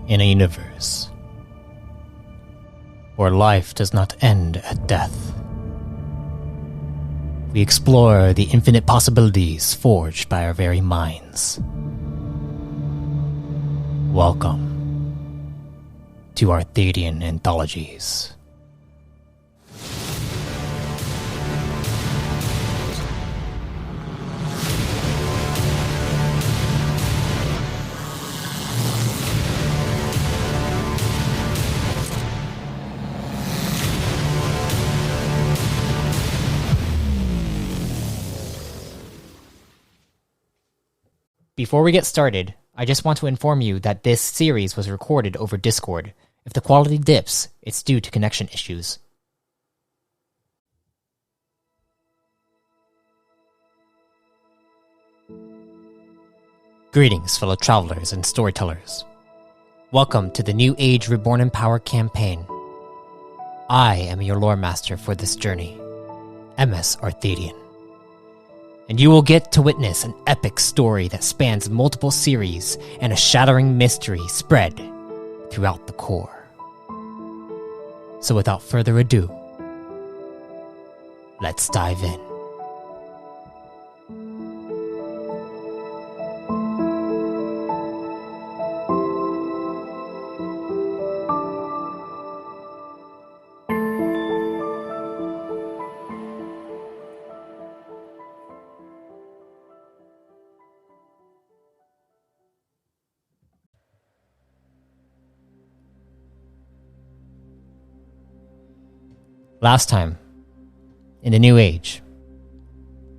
In a universe where life does not end at death, we explore the infinite possibilities forged by our very minds. Welcome to Arthadian Anthologies. Before we get started, I just want to inform you that this series was recorded over Discord. If the quality dips, it's due to connection issues. Greetings, fellow travelers and storytellers. Welcome to the New Age Reborn in Power campaign. I am your lore master for this journey, MS Arthadian. And you will get to witness an epic story that spans multiple series and a shattering mystery spread throughout the core. So without further ado, let's dive in. Last time, in the New Age,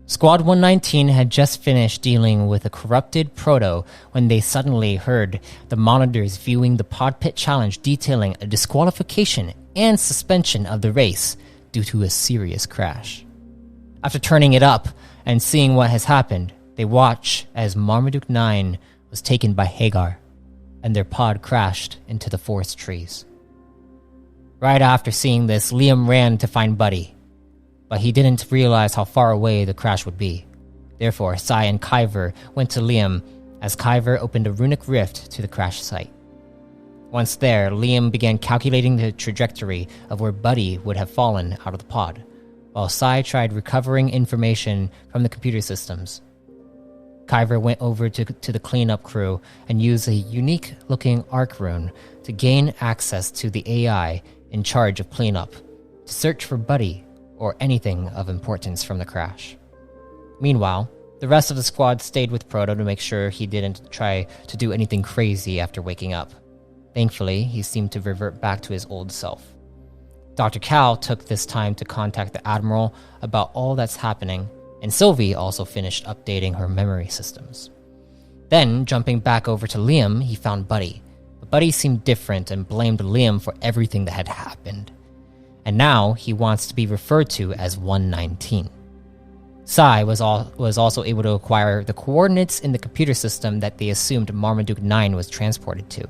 Squad 119 had just finished dealing with a corrupted proto when they suddenly heard the monitors viewing the Pod Pit Challenge detailing a disqualification and suspension of the race due to a serious crash. After turning it up and seeing what has happened, they watch as Marmaduke 9 was taken by Hagar, and their pod crashed into the forest trees. Right after seeing this, Liam ran to find Buddy, but he didn't realize how far away the crash would be. Therefore, Sai and Kaiver went to Liam as Kaiver opened a runic rift to the crash site. Once there, Liam began calculating the trajectory of where Buddy would have fallen out of the pod, while Sai tried recovering information from the computer systems. Kaiver went over to the cleanup crew and used a unique-looking arc rune to gain access to the AI in charge of cleanup, to search for Buddy or anything of importance from the crash. Meanwhile, the rest of the squad stayed with Proto to make sure he didn't try to do anything crazy after waking up. Thankfully, he seemed to revert back to his old self. Dr. Cal took this time to contact the Admiral about all that's happening, and Sylvie also finished updating her memory systems. Then, jumping back over to Liam, he found Buddy. But Buddy seemed different and blamed Liam for everything that had happened. And now, he wants to be referred to as 119. Sai was also able to acquire the coordinates in the computer system that they assumed Marmaduke 9 was transported to.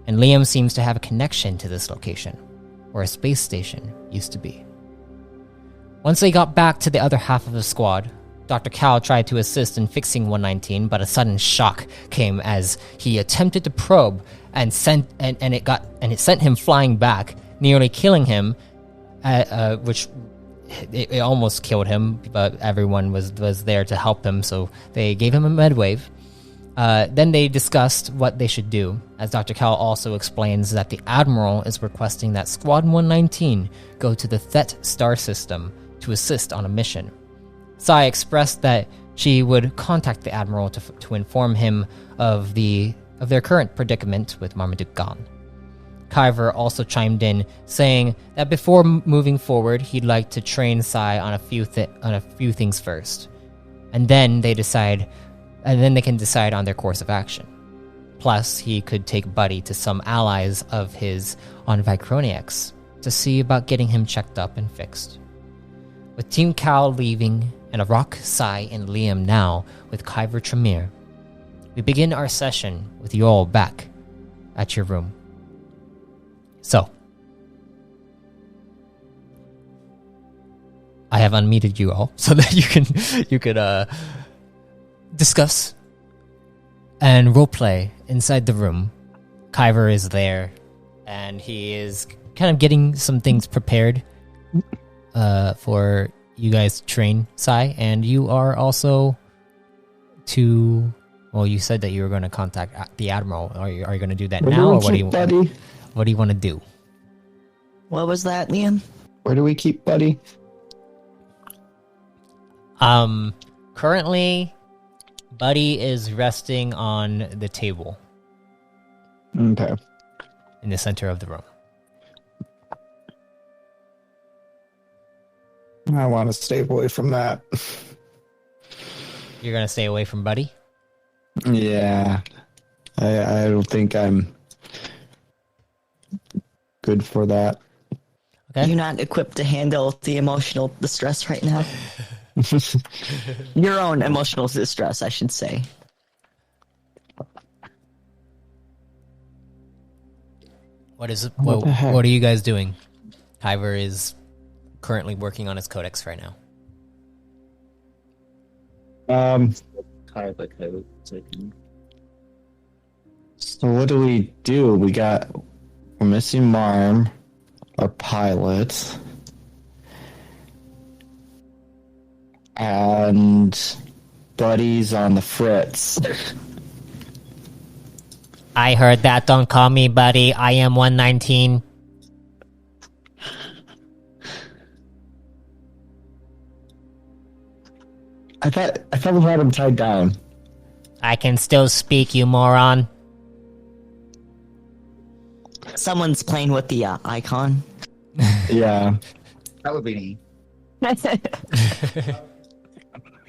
And Liam seems to have a connection to this location, where a space station used to be. Once they got back to the other half of the squad, Dr. Cal tried to assist in fixing 119, but a sudden shock came as he attempted to probe and it sent him flying back, nearly killing him, which it almost killed him, but everyone was there to help him, so they gave him a medwave. Then they discussed what they should do, as Dr. Cal also explains that the Admiral is requesting that Squad 119 go to the Thet star system to assist on a mission. Sai expressed that she would contact the Admiral to inform him of their current predicament with Marmaduke gone. Kaiver also chimed in, saying that before moving forward, he'd like to train Sai on a few things first, and then they can decide on their course of action. Plus, he could take Buddy to some allies of his on Vicroniax to see about getting him checked up and fixed. With Team Cal leaving and Arak, Sai, and Liam now with Kaiver Tremir, we begin our session with you all back at your room. So, I have unmuted you all so that you could discuss and roleplay inside the room Kaiver is there, and he is kind of getting some things prepared for you guys to train Sai, and you are also to... Well, you said that you were going to contact the Admiral. Are you going to do that now, or what do you want to do? What was that, Liam? Where do we keep Buddy? Currently, Buddy is resting on the table. Okay. In the center of the room. I want to stay away from that. You're going to stay away from Buddy? Yeah. I don't think I'm good for that. Okay. You're not equipped to handle the emotional distress right now. Your own emotional distress, I should say. What are you guys doing? Kaiver is currently working on his codex right now. So what do we do? We're missing Marm, our pilot, and Buddy's on the fritz. I heard that. Don't call me Buddy. I am 119. I thought we had him tied down. I can still speak, you moron. Someone's playing with the icon. Yeah. That would be me.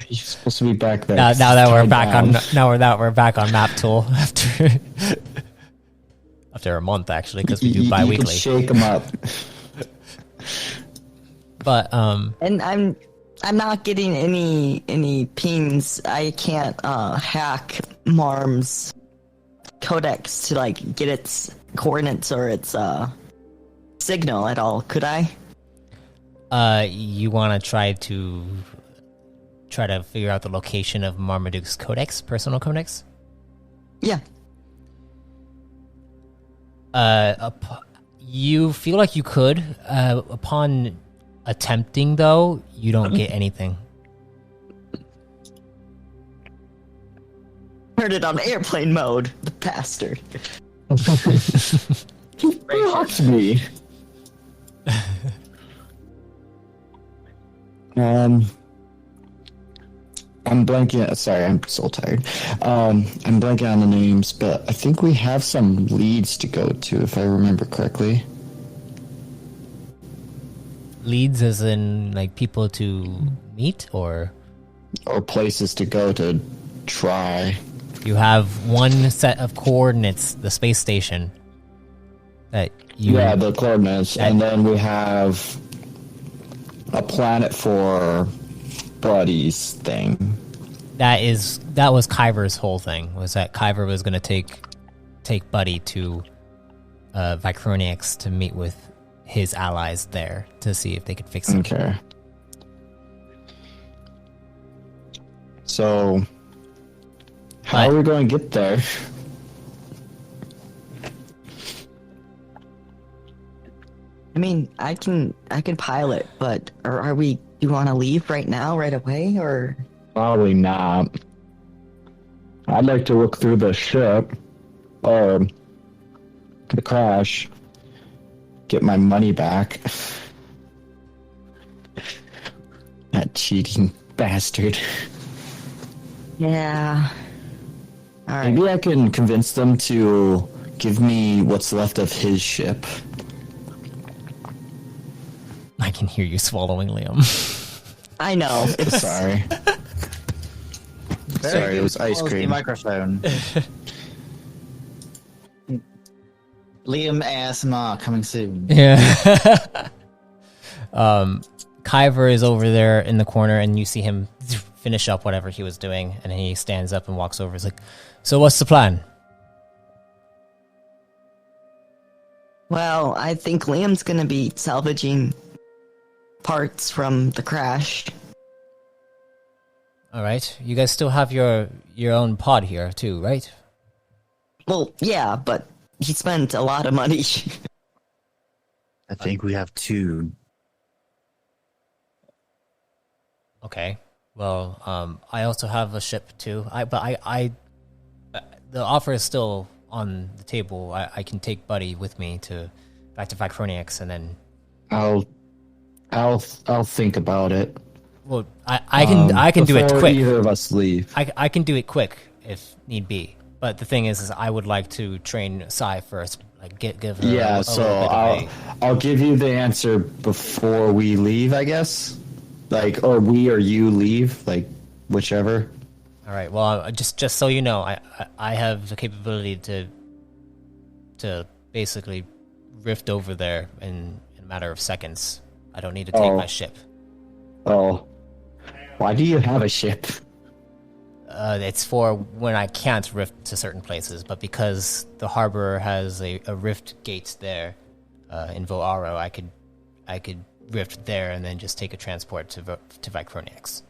He's supposed to be back there. Now that we're back on Map Tool after a month, actually, because we do bi-weekly. You can shake him up. But And I'm not getting any pings. I can't hack Marm's codex to like get its coordinates or its signal at all. Could I? You want to try to figure out the location of Marmaduke's codex, personal codex? Yeah. You feel like you could. Upon attempting, though, you don't get anything. Heard it on airplane mode. The bastard. Blocked me. I'm blanking. Sorry, I'm so tired. I'm blanking on the names, but I think we have some leads to go to, if I remember correctly. Leads as in, like, people to meet, or places to go to try. you have one set of coordinates, the space station, that you... Yeah, the coordinates. And then we have a planet for Buddy's thing. That was Kaiver's whole thing, was that Kaiver was going to take Buddy to Vicroniax to meet with his allies there to see if they could fix it. Okay. So, how are we going to get there? I mean, I can pilot, but are we? Do you want to leave right now, right away, or? Probably not. I'd like to look through the ship, or the crash, get my money back. That cheating bastard. Yeah. All right. Maybe I can convince them to give me what's left of his ship. I can hear you swallowing, Liam. I know. Sorry. Sorry, it was ice cream. Microphone. Liam ASMR coming soon. Yeah. Kaiver is over there in the corner, and you see him finish up whatever he was doing, and he stands up and walks over. He's like, "So what's the plan?" Well, I think Liam's gonna be salvaging parts from the crash. All right, you guys still have your own pod here too, right? Well, yeah, but He spent a lot of money. I think we have 2. Okay. Well, I also have a ship too. The offer is still on the table. I can take Buddy with me back to Vicroniax, and then. I'll think about it. Well, I can do it before quick. Either of us leave. I can do it quick if need be. But the thing is I would like to train Sai first. Like give her. Yeah, a so little bit I'll give you the answer before we leave, I guess. Like, or we or you leave, like whichever. All right. Well, just so you know, I have the capability to basically rift over there in a matter of seconds. I don't need to take my ship. Oh, why do you have a ship? It's for when I can't rift to certain places, but because the harbor has a rift gate there in Voaro, I could rift there and then just take a transport to Vicroniax.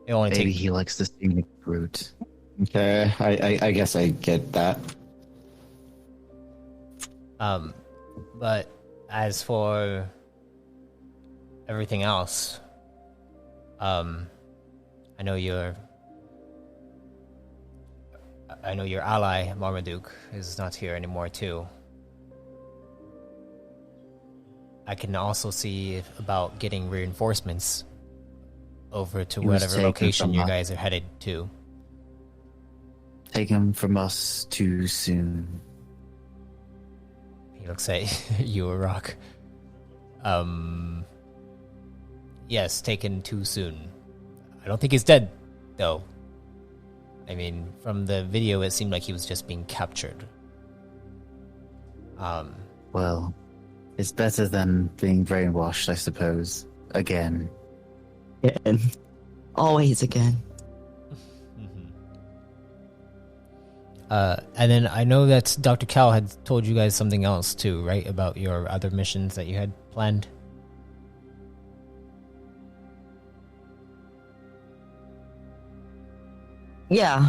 It only Maybe takes. he likes the scenic route. Okay, I guess I get that. But as for everything else, I know your ally Marmaduke is not here anymore too. I can also see about getting reinforcements over to He was whatever taken location from you us. guys are headed to. Take him from us too soon. He looks at you, Rock. Yes, taken too soon. I don't think he's dead, though. I mean, from the video, it seemed like he was just being captured. Well, it's better than being brainwashed, I suppose. Again. Again. Always again. And then I know that Dr. Cal had told you guys something else too, right? About your other missions that you had planned. Yeah,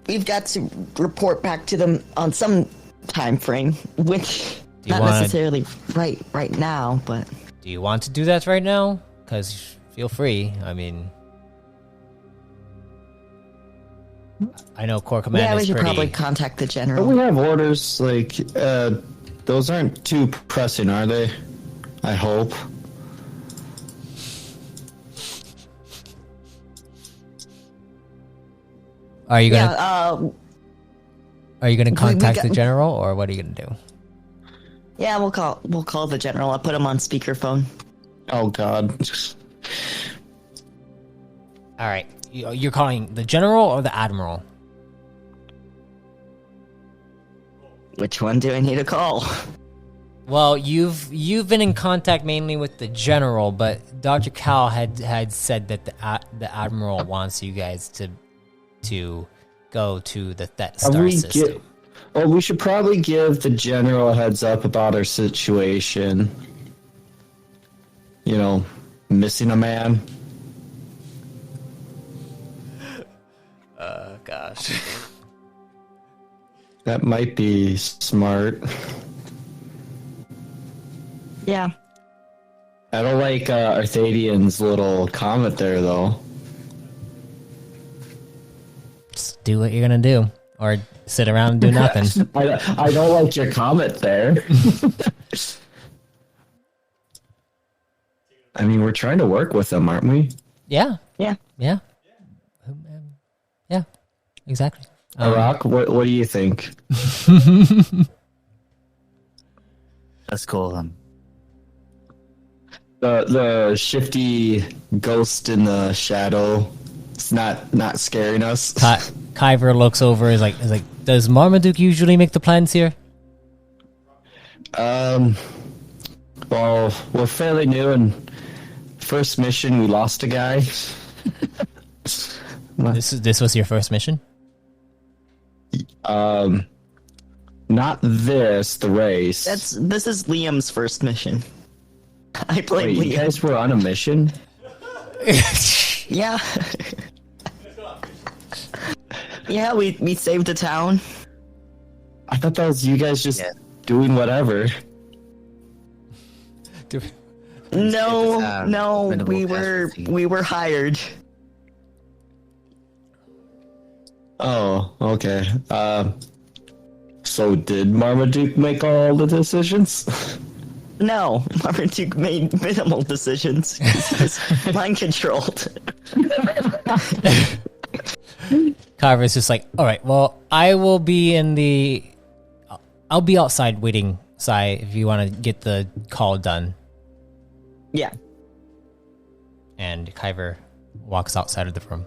we've got to report back to them on some time frame, which Do you not wanna- necessarily right now, but Do you want to do that right now? Because feel free. I mean, I know Core Command yeah, we is should pretty. probably contact the But general. we have orders, like, those aren't too pressing, are they? I hope. Are you gonna Yeah, Are you gonna we contact got- the general, or what are you gonna do? yeah, we'll call the general. I'll put him on speakerphone. Oh, God. All right, you're calling the general or the admiral? Which one do I need to call? Well, you've been in contact mainly with the general, but Dr. Cal had said that the admiral wants you guys to go to the Thet star system. Well, we should probably give the general a heads up about our situation. You know, missing a man. Oh gosh. That might be smart. Yeah. I don't like Arthadian's little comment there, though. Just do what you're gonna do, or sit around and do nothing. I don't like your comment there. I mean, we're trying to work with them, aren't we? Yeah, Yeah. yeah, yeah, exactly. Rock, what do you think? Let's call him. The shifty ghost in the shadow. It's not scaring us. Kaiver looks over. Is like, does Marmaduke usually make the plans here? Well, we're fairly new, and first mission we lost a guy. This was your first mission. Not the race. This is Liam's first mission. I blame Wait, you Liam. guys were on a mission? Yeah. Yeah, we saved the town. I thought that was you guys just Yeah. doing whatever. No, town. no, Minimal casualty. we were hired. Oh, okay. So did Marmaduke make all the decisions? No, Marmaduke made minimal decisions. He was mind controlled. Kaiver's just like, all right, well, I will be I'll be outside waiting, Sai, if you want to get the call done. Yeah. And Kaiver walks outside of the room.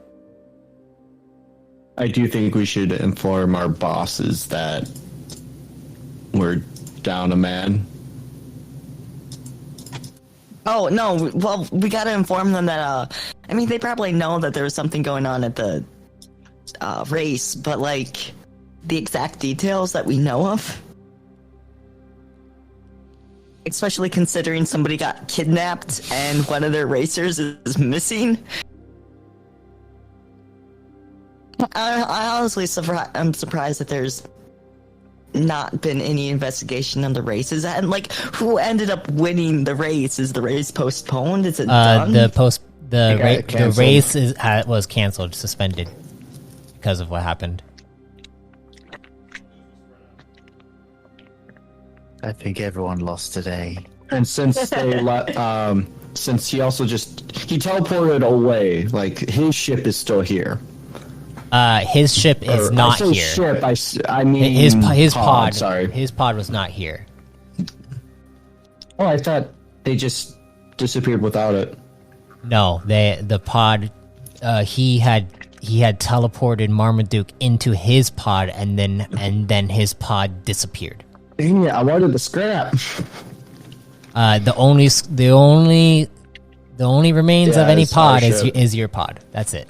I do think we should inform our bosses that we're down a man. Oh no, well, we gotta inform them that. I mean, they probably know that there was something going on at the race, but like the exact details that we know of. Especially considering somebody got kidnapped and one of their racers is missing. I honestly I'm surprised that there's not been any investigation on the races, and like who ended up winning the race. Is the race postponed? Is it done? The race was canceled, suspended because of what happened. I think everyone lost today. And since they since he also he teleported away, like his ship is still here. His ship is Or, not I say here. Ship, I mean His pod. Sorry. His pod was not here. Oh, I thought they just disappeared without it. No, the pod. He had teleported Marmaduke into his pod, and then his pod disappeared. Dang it! I wanted the scrap. The only remains of any it's our pod ship. is your pod. That's it.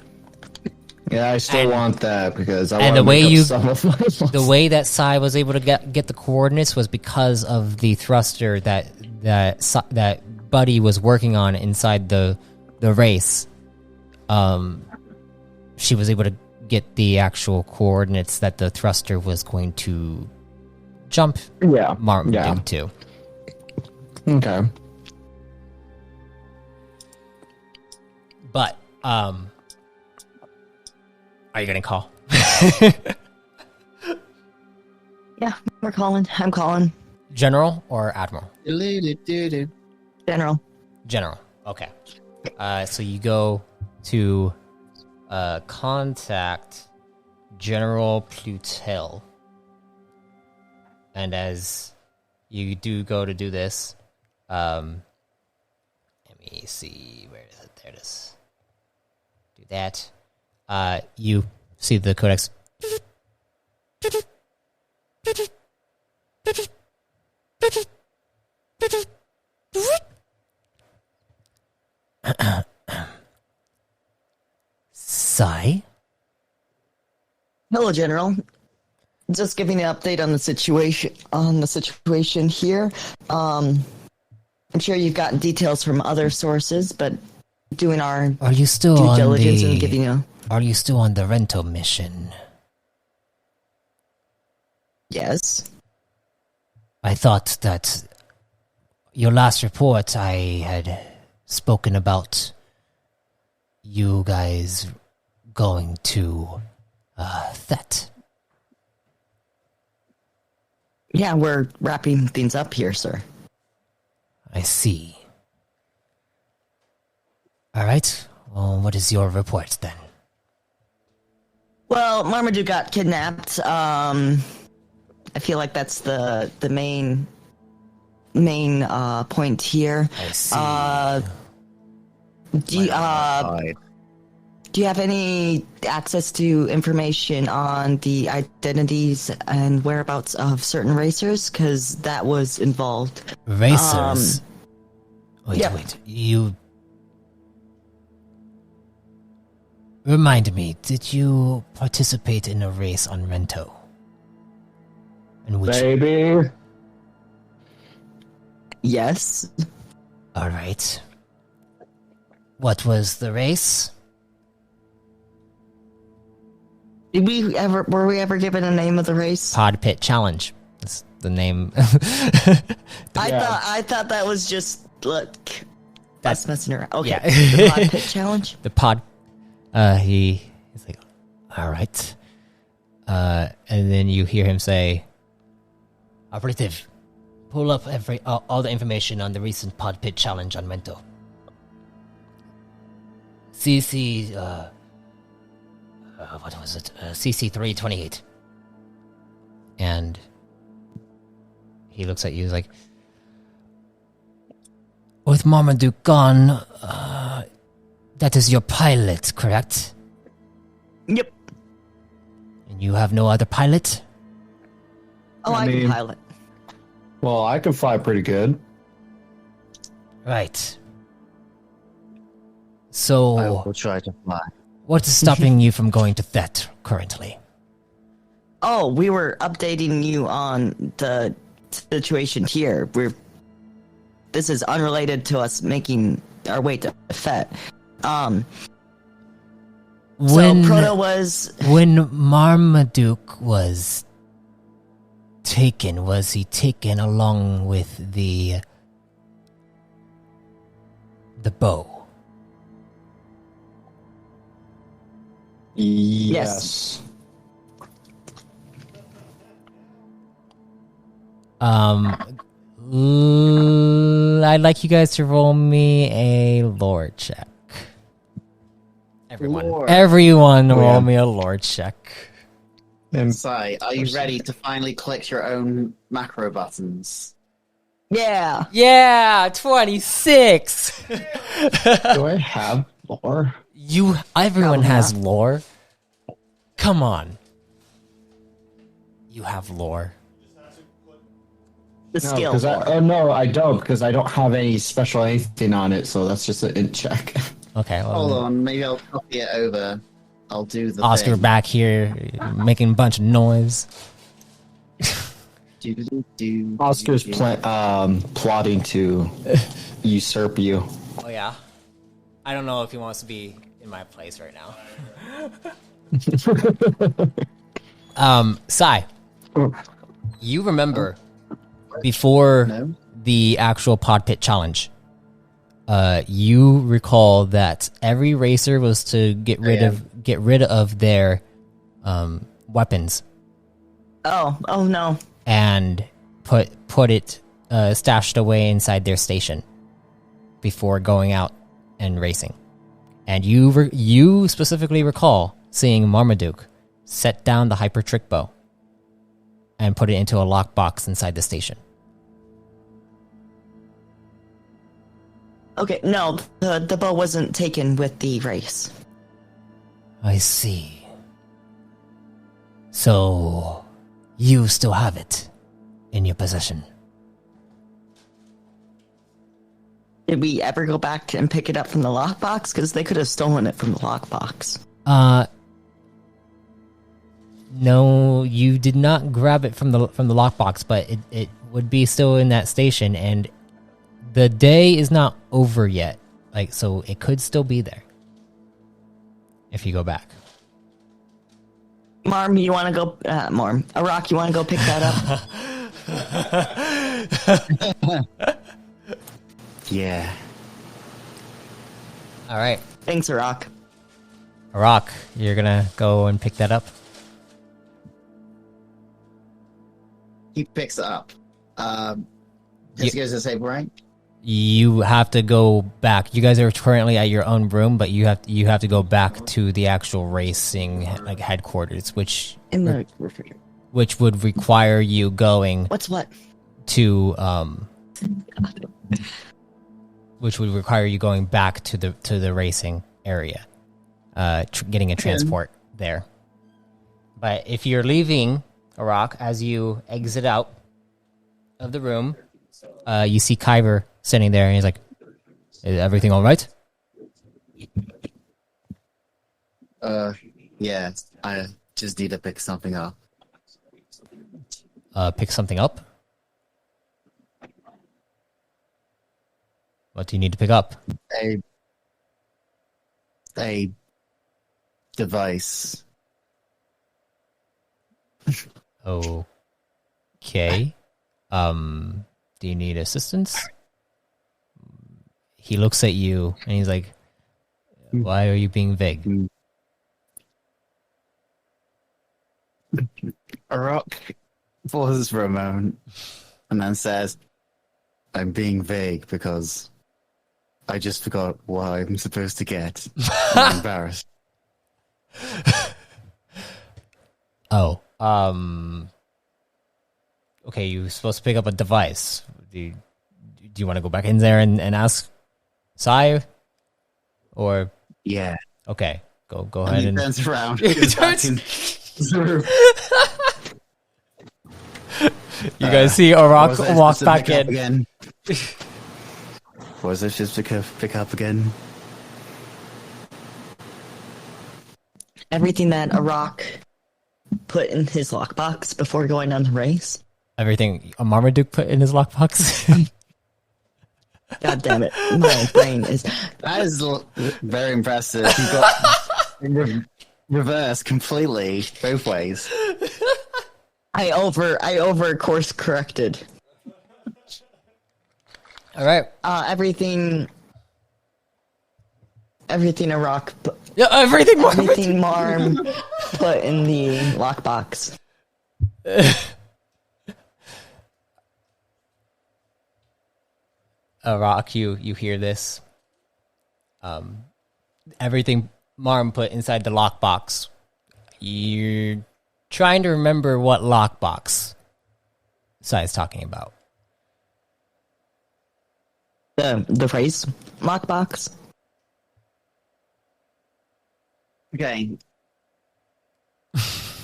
Yeah, I still want that because I and want the to way make you- up some of my The way that Sai was able to get the coordinates was because of the thruster that Buddy was working on inside the race. She was able to get the actual coordinates that the thruster was going to jump Yeah. Marmaduke to. Okay. But are you gonna call? Yeah, we're calling. I'm calling. General or Admiral? General. General. Okay. So you go to contact General Plutell. And as you do go to do this, let me see, where is it? There it is. Do that. You see the codex. Sai? Hello, General. Just giving an update on the situation here. I'm sure you've gotten details from other sources, but doing our Are you still due on diligence and giving you. Are you still on the rental mission? Yes. I thought that your last report I had spoken about you guys going to Thet. Yeah, we're wrapping things up here, sir. I see. All right. Well, what is your report then? Well, Marmaduke got kidnapped. I feel like that's the main point here. I see. Do you have any access to information on the identities and whereabouts of certain racers? Because that was involved. Racers. yeah. Wait. You remind me. Did you participate in a race on Rento? In which? Baby. Yes. All right. What was the race? Were we ever given a name of the race? Pod Pit Challenge. That's the name. I thought that was just look. That's messing around. Okay, Yeah. the Pod Pit Challenge. The pod. He's like, all right. And then you hear him say, "Operative, pull up all the information on the recent Pod Pit Challenge on Mento. CC, what was it? CC 328. And he looks at you, he's like, with Marmaduke gone, that is your pilot, correct? Yep. And you have no other pilot? Oh, I can pilot. Well, I can fly pretty good. Right. I So, will try to fly. what is stopping you from going to Thet currently? Oh, we were updating you on the situation here. This is unrelated to us making our way to Fett. So Proto was When Marmaduke was taken, was he taken along with the bow? Yes. I'd like you guys to roll me a lore check. Lore. Everyone roll yeah. me a lore check. And Sai, are you ready to finally click your own macro buttons? yeah. Yeah, 26. do I have lore? Everyone has lore. Come on. You have lore. The No, skill. because I don't, because I don't have any special anything on it, so that's just an int check. Okay, well, Hold on, maybe I'll copy it over. I'll do the Oscar thing. back here making a bunch of noise. Do. Oscar's plotting to usurp you. Oh yeah. I don't know if he wants to be in my place right now. Sai, you remember before No? the actual pod pit challenge, you recall that every racer was to get rid of their weapons Oh no. and put it stashed away inside their station before going out and racing. And you specifically recall seeing Marmaduke set down the hyper trick bow and put it into a lockbox inside the station. Okay, no, the bow wasn't taken with the race. I see. So, you still have it in your possession. Did we ever go back and pick it up from the lockbox? Because they could have stolen it from the lockbox. No, you did not grab it from the lockbox, but it would be still in that station, and the day is not over yet. Like, so it could still be there if you go back. Marm, you want to go? Marm, Arak, you want to go pick that up? Yeah. All right, Thanks, Arak. Rock, you're gonna go and pick that up. He picks it up. Has You- he goes to the table, right? You have to go back. You guys are currently at your own room, but you have to go back to the actual racing like headquarters, which In the refrigerator. would require you going What's what? to which would require you going back to the racing area, getting a transport there. But if you're leaving Iraq, as you exit out of the room, you see Kaiver sitting there, and he's like, "Is everything all right?" Yeah. I just need to pick something up. Pick something up. What do you need to pick up? A device. Okay. Do you need assistance? He looks at you and he's like, why are you being vague? Rock pauses for a moment and then says, I'm being vague because I just forgot what I'm supposed to get. I'm embarrassed. Oh, okay, you're supposed to pick up a device. Do you want to go back in there and ask Sai? Or Yeah. okay, go And ahead he and turns around. He goes back turns- in the room. you guys see Was Arak I walk supposed to back pick up in. again? Was I supposed to pick up again? Everything that Arak put in his lockbox before going on the race. Everything a Marmaduke put in his lockbox. God damn it, my brain is. That is very impressive. You got reverse completely both ways. I over course corrected. All right. Everything Arak, Yeah, everything. everything Marm put in the lockbox. Arak, you hear this? Everything Marm put inside the lockbox. You're trying to remember what lockbox Sai's talking about. The race lockbox. Okay.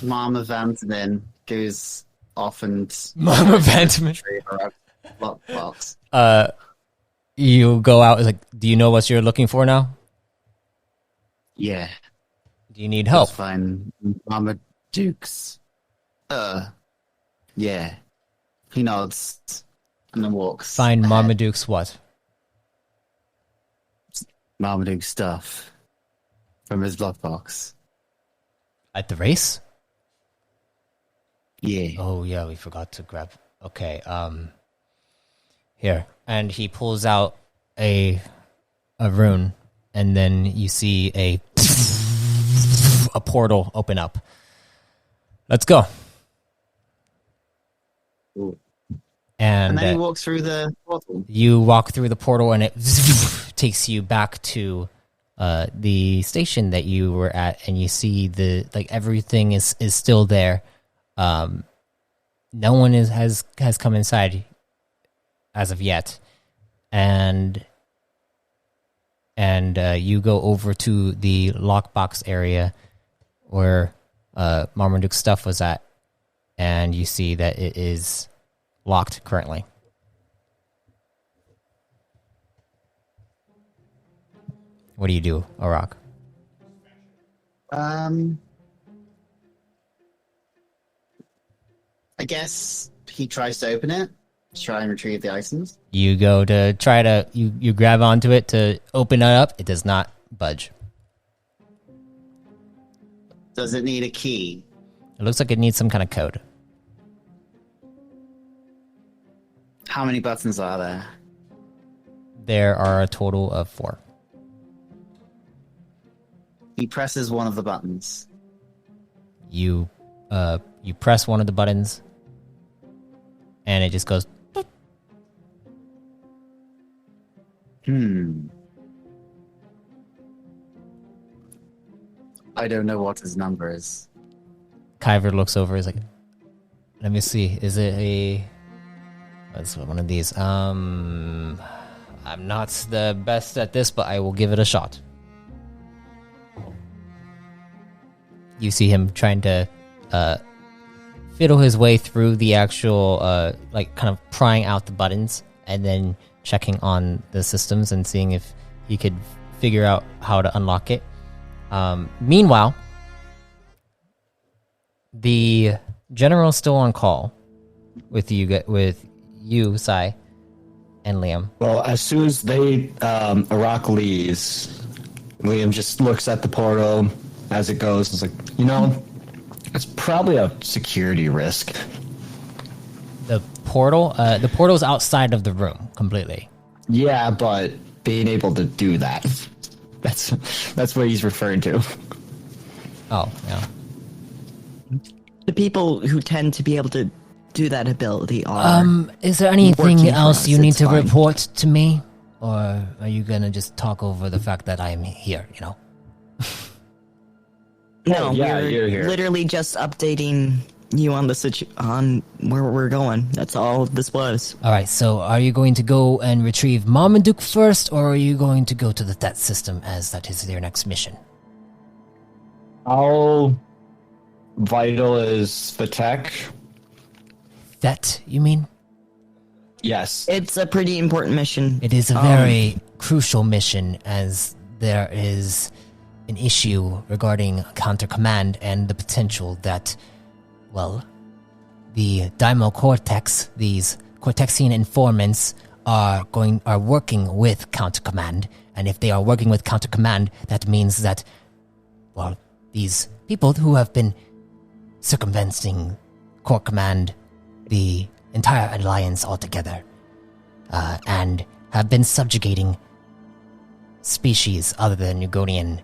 Mama Vantanen goes off and Mama Vantanen. lockbox. You go out. It's like, do you know what you're looking for now? Yeah. Do you need help? Let's find Mama Duke's. Yeah. He nods and then walks. Find ahead. Marmaduke's what? Marmaduke's stuff from his lockbox. At the race? Yeah. Oh yeah, we forgot to grab. Okay, here, and he pulls out a rune, and then you see a portal open up. Let's go. Ooh. And then he walks through the portal. you walk through the portal, and it takes you back to the station that you were at, and you see everything is still there. No one has come inside as of yet, and you go over to the lockbox area where Marmaduke's stuff was at, and you see that it is locked currently. What do you do, Arak? I guess he tries to open it to try and retrieve the items. You go to try to you grab onto it to open it up. It does not budge. Does it need a key? It looks like it needs some kind of code. How many buttons are there? There are a total of 4. He presses one of the buttons. You press one of the buttons, and it just goes. I don't know what his number is. Kaiver looks over. He's like, "Let me see. Is it a? What's one of these? I'm not the best at this, but I will give it a shot." You see him trying to fiddle his way through the actual, kind of prying out the buttons and then checking on the systems and seeing if he could figure out how to unlock it. Meanwhile, the general's still on call with you, Sai, and Liam. Well, as soon as Arak leaves, Liam just looks at the portal as it goes. It's like, It's probably a security risk. The portal's outside of the room completely. Yeah, but being able to do that. That's what he's referring to. Oh, yeah. The people who tend to be able to do that ability are. Is there anything Working for else us, you need it's to fine. report to me? Or are you gonna just talk over the fact that I'm here, you know? No, yeah, we're you're here. literally just updating you on on where we're going. That's all this was. Alright, so are you going to go and retrieve Marmaduke first, or are you going to go to the Thet system as that is your next mission? How vital is the tech? Thet, you mean? Yes. It's a pretty important mission. It is a very crucial mission as there is an issue regarding counter command and the potential that, well, the Daimo Cortex, these Cortexian informants, are working with counter command, and if they are working with counter command, that means that, well, these people who have been circumventing core command, the entire alliance altogether, and have been subjugating species other than Ugonian,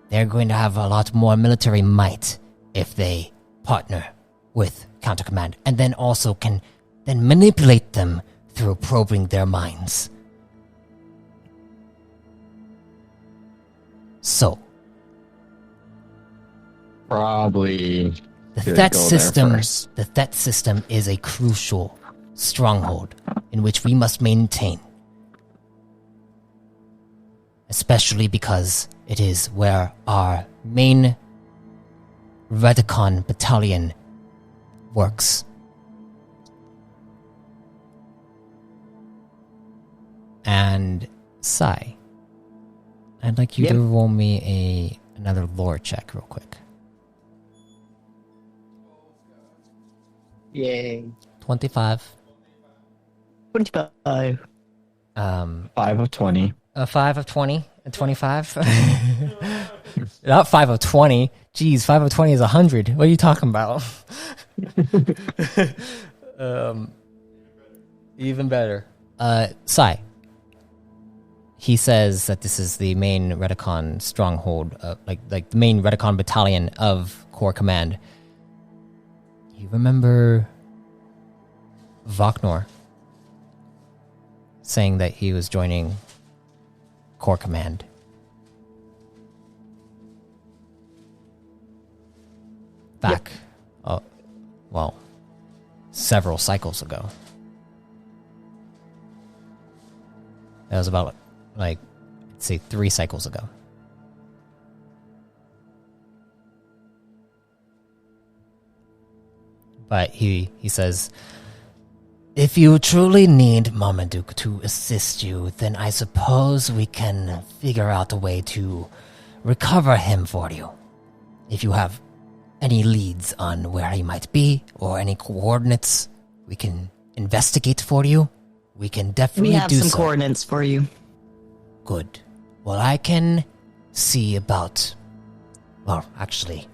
they're going to have a lot more military might if they partner with counter command, and then also can then manipulate them through probing their minds. So, Probably the should Thet go there system, first. the Thet system is a crucial stronghold in which we must maintain, especially because it is where our main Redicon battalion works. And Sai, I'd like you Yep. to roll me another lore check real quick. Yay. 25. 25. 5 of 20. A 5 of 20? A 25? Not 5 of 20. Jeez, 5 of 20 is 100. What are you talking about? Even better. Sai. He says that this is the main Redicon stronghold, like the main Redicon battalion of Core Command. You remember Voknor saying that he was joining Core Command? Back, well, several cycles ago. That was about, like, let's say 3 cycles ago. But he says, if you truly need Marmaduke to assist you, then I suppose we can figure out a way to recover him for you. If you have any leads on where he might be or any coordinates we can investigate for you, we can definitely We have do some so. coordinates for you. Good. Well, I can see about... Well, actually,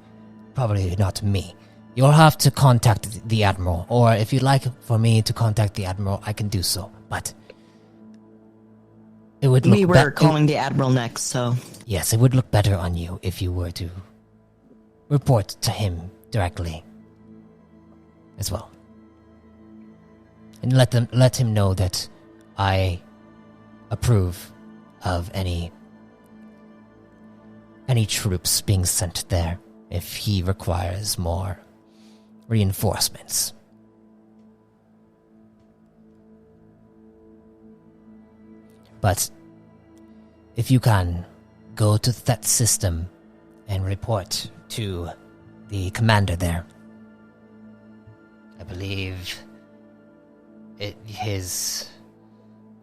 probably not me. You'll have to contact the Admiral, or if you'd like for me to contact the Admiral, I can do so, but... It would look We were calling the Admiral next, so... Yes, it would look better on you if you were to report to him directly as well. And let him know that I approve of any troops being sent there if he requires more reinforcements. But if you can go to that system and report to the commander there, I believe his.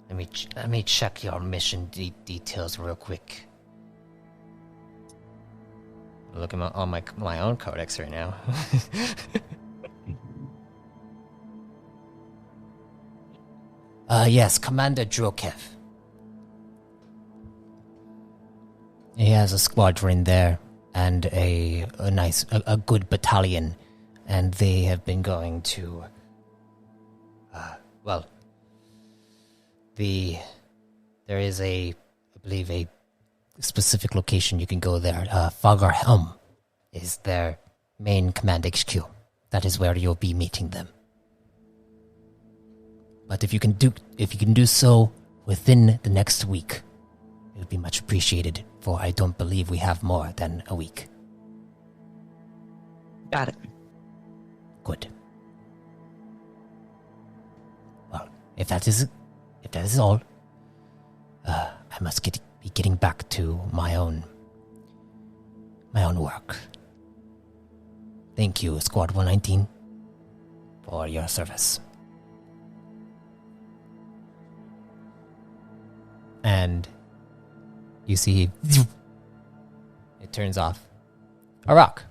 Let me check your mission details real quick. I'm looking on my own codex right now. Yes, Commander Drokev. He has a squadron there and a good battalion, and they have been going to there is I believe a specific location you can go there. Fagerhelm is their main command HQ. That is where you'll be meeting them. But if you can do so within the next week, it would be much appreciated, for I don't believe we have more than a week. Got it. Good. Well, if that is all, I must be getting back to my own work. Thank you, Squad 119, for your service. And you see, it turns off. Arak.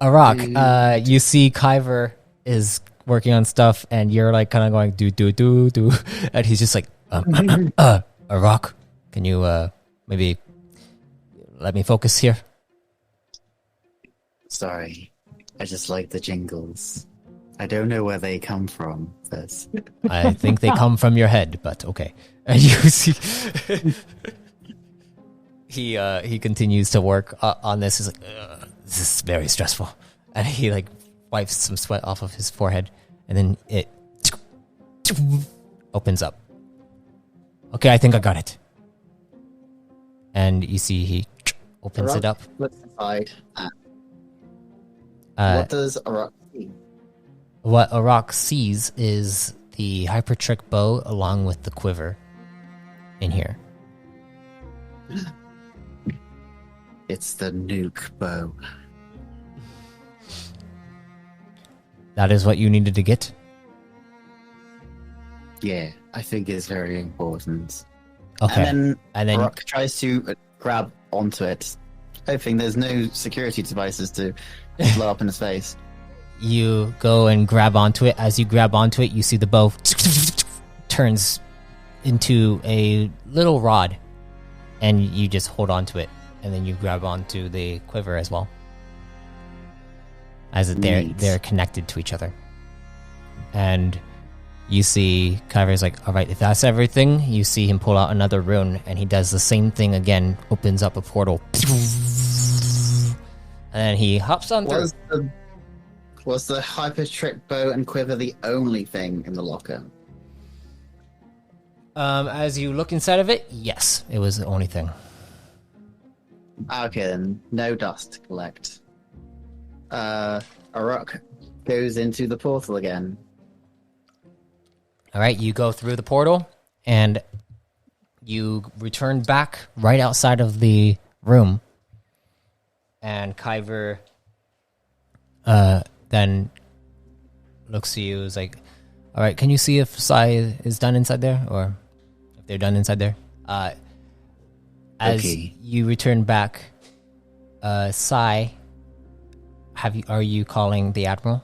Arak, you see Kaiver is working on stuff, and you're like kind of going do, and he's just like, Arak, can you maybe let me focus here? Sorry, I just like the jingles. I don't know where they come from. I think they come from your head, but okay. And you see, he continues to work on this. He's like, this is very stressful, and he like wipes some sweat off of his forehead, and then it opens up. Okay, I think I got it. And you see he opens it up. Looks inside. What does Arak see? What Arak sees is the hypertrick bow along with the quiver in here. It's the nuke bow. That is what you needed to get? Yeah, I think it's very important. Okay. And then Arak tries to grab onto it, hoping there's no security devices to blow up in his face. You go and grab onto it. As you grab onto it, you see the bow turns into a little rod, and you just hold onto it, and then you grab onto the quiver as well. As they're connected to each other. And you see Kaiver's like, alright, if that's everything, you see him pull out another rune, and he does the same thing again, opens up a portal. And then he hops on through. Was the hypertrick bow and quiver the only thing in the locker? As you look inside of it, yes, it was the only thing. Okay, then no dust to collect. Arak goes into the portal again. All right, you go through the portal, and you return back right outside of the room. And Kaiver then looks at you, is like, all right, can you see if Sai is done inside there, or if they're done inside there? As you return back, Sai, are you calling the Admiral?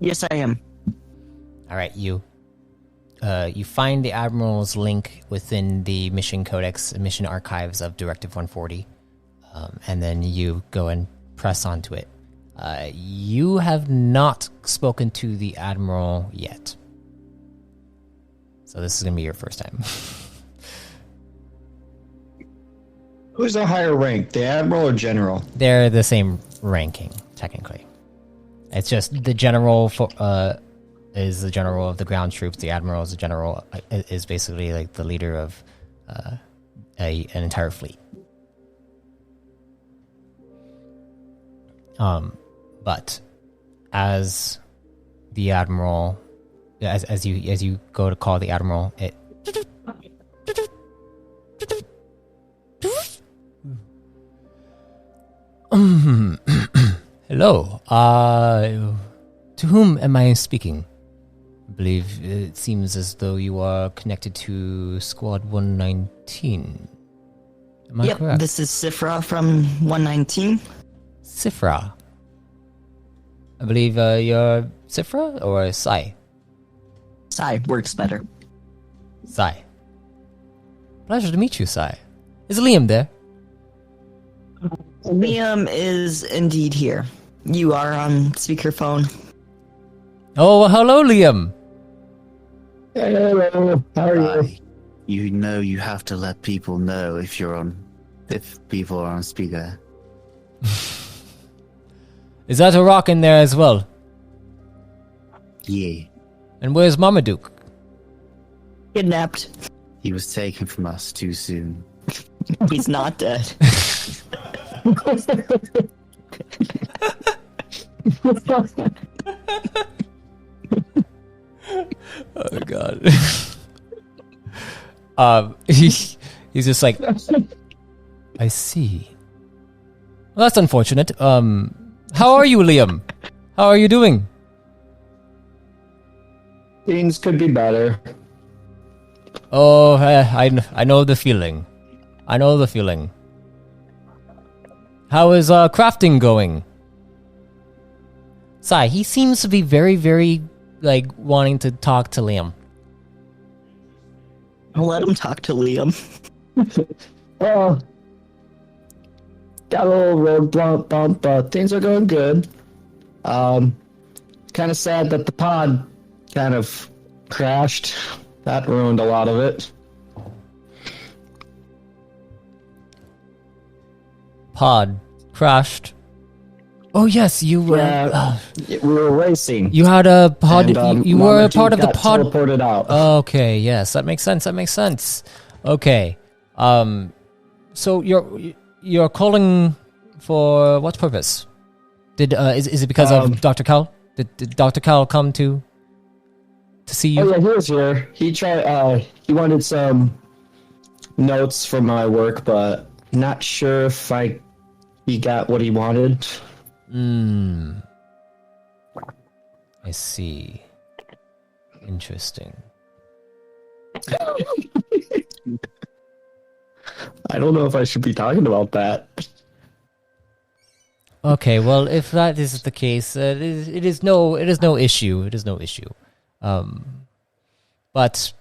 Yes, I am. All right, you find the Admiral's link within the mission codex, mission archives of Directive 140, and then you go and press onto it. You have not spoken to the Admiral yet, so this is going to be your first time. Who's the higher rank, the Admiral or General? They're the same ranking, technically. It's just the General is the General of the ground troops. The Admiral is the General, is basically like the leader of an entire fleet. But as the Admiral, as you go to call the Admiral, it hello. To whom am I speaking? I believe it seems as though you are connected to Squad 119. Am I correct? This is Sifra from 119. Sifra. I believe you're Sifra or Sai? Sai works better. Sai. Pleasure to meet you, Sai. Is Liam there? Liam is indeed here. You are on speakerphone. Oh, hello, Liam. Hello, how are you? You know you have to let people know if people are on speaker. Is that a rock in there as well? Yeah. And where's Marmaduke? Kidnapped. He was taken from us too soon. He's not dead. Oh god. He's just like, I see. Well, that's unfortunate. How are you, Liam? How are you doing? Things could be better. Oh, I know the feeling. I know the feeling. How is crafting going? Sai, he seems to be very, very, like, wanting to talk to Liam. I'll let him talk to Liam. Well, got a little road bump, but things are going good. Kind of sad that the pod kind of crashed. That ruined a lot of it. Pod crashed. Oh yes, you were. We were racing. You had a pod. And, you were a Marmaduke part of the got pod. teleported out. Okay, yes, that makes sense. That makes sense. Okay, so you're calling for what purpose? Did is it because of Dr. Cal? Did Dr. Cal come to see you? Oh yeah, he was here. He tried. He wanted some notes from my work, but not sure if he got what he wanted. I see. Interesting. I don't know if I should be talking about that. Okay, well, if that is the case, it is no issue. It is no issue. But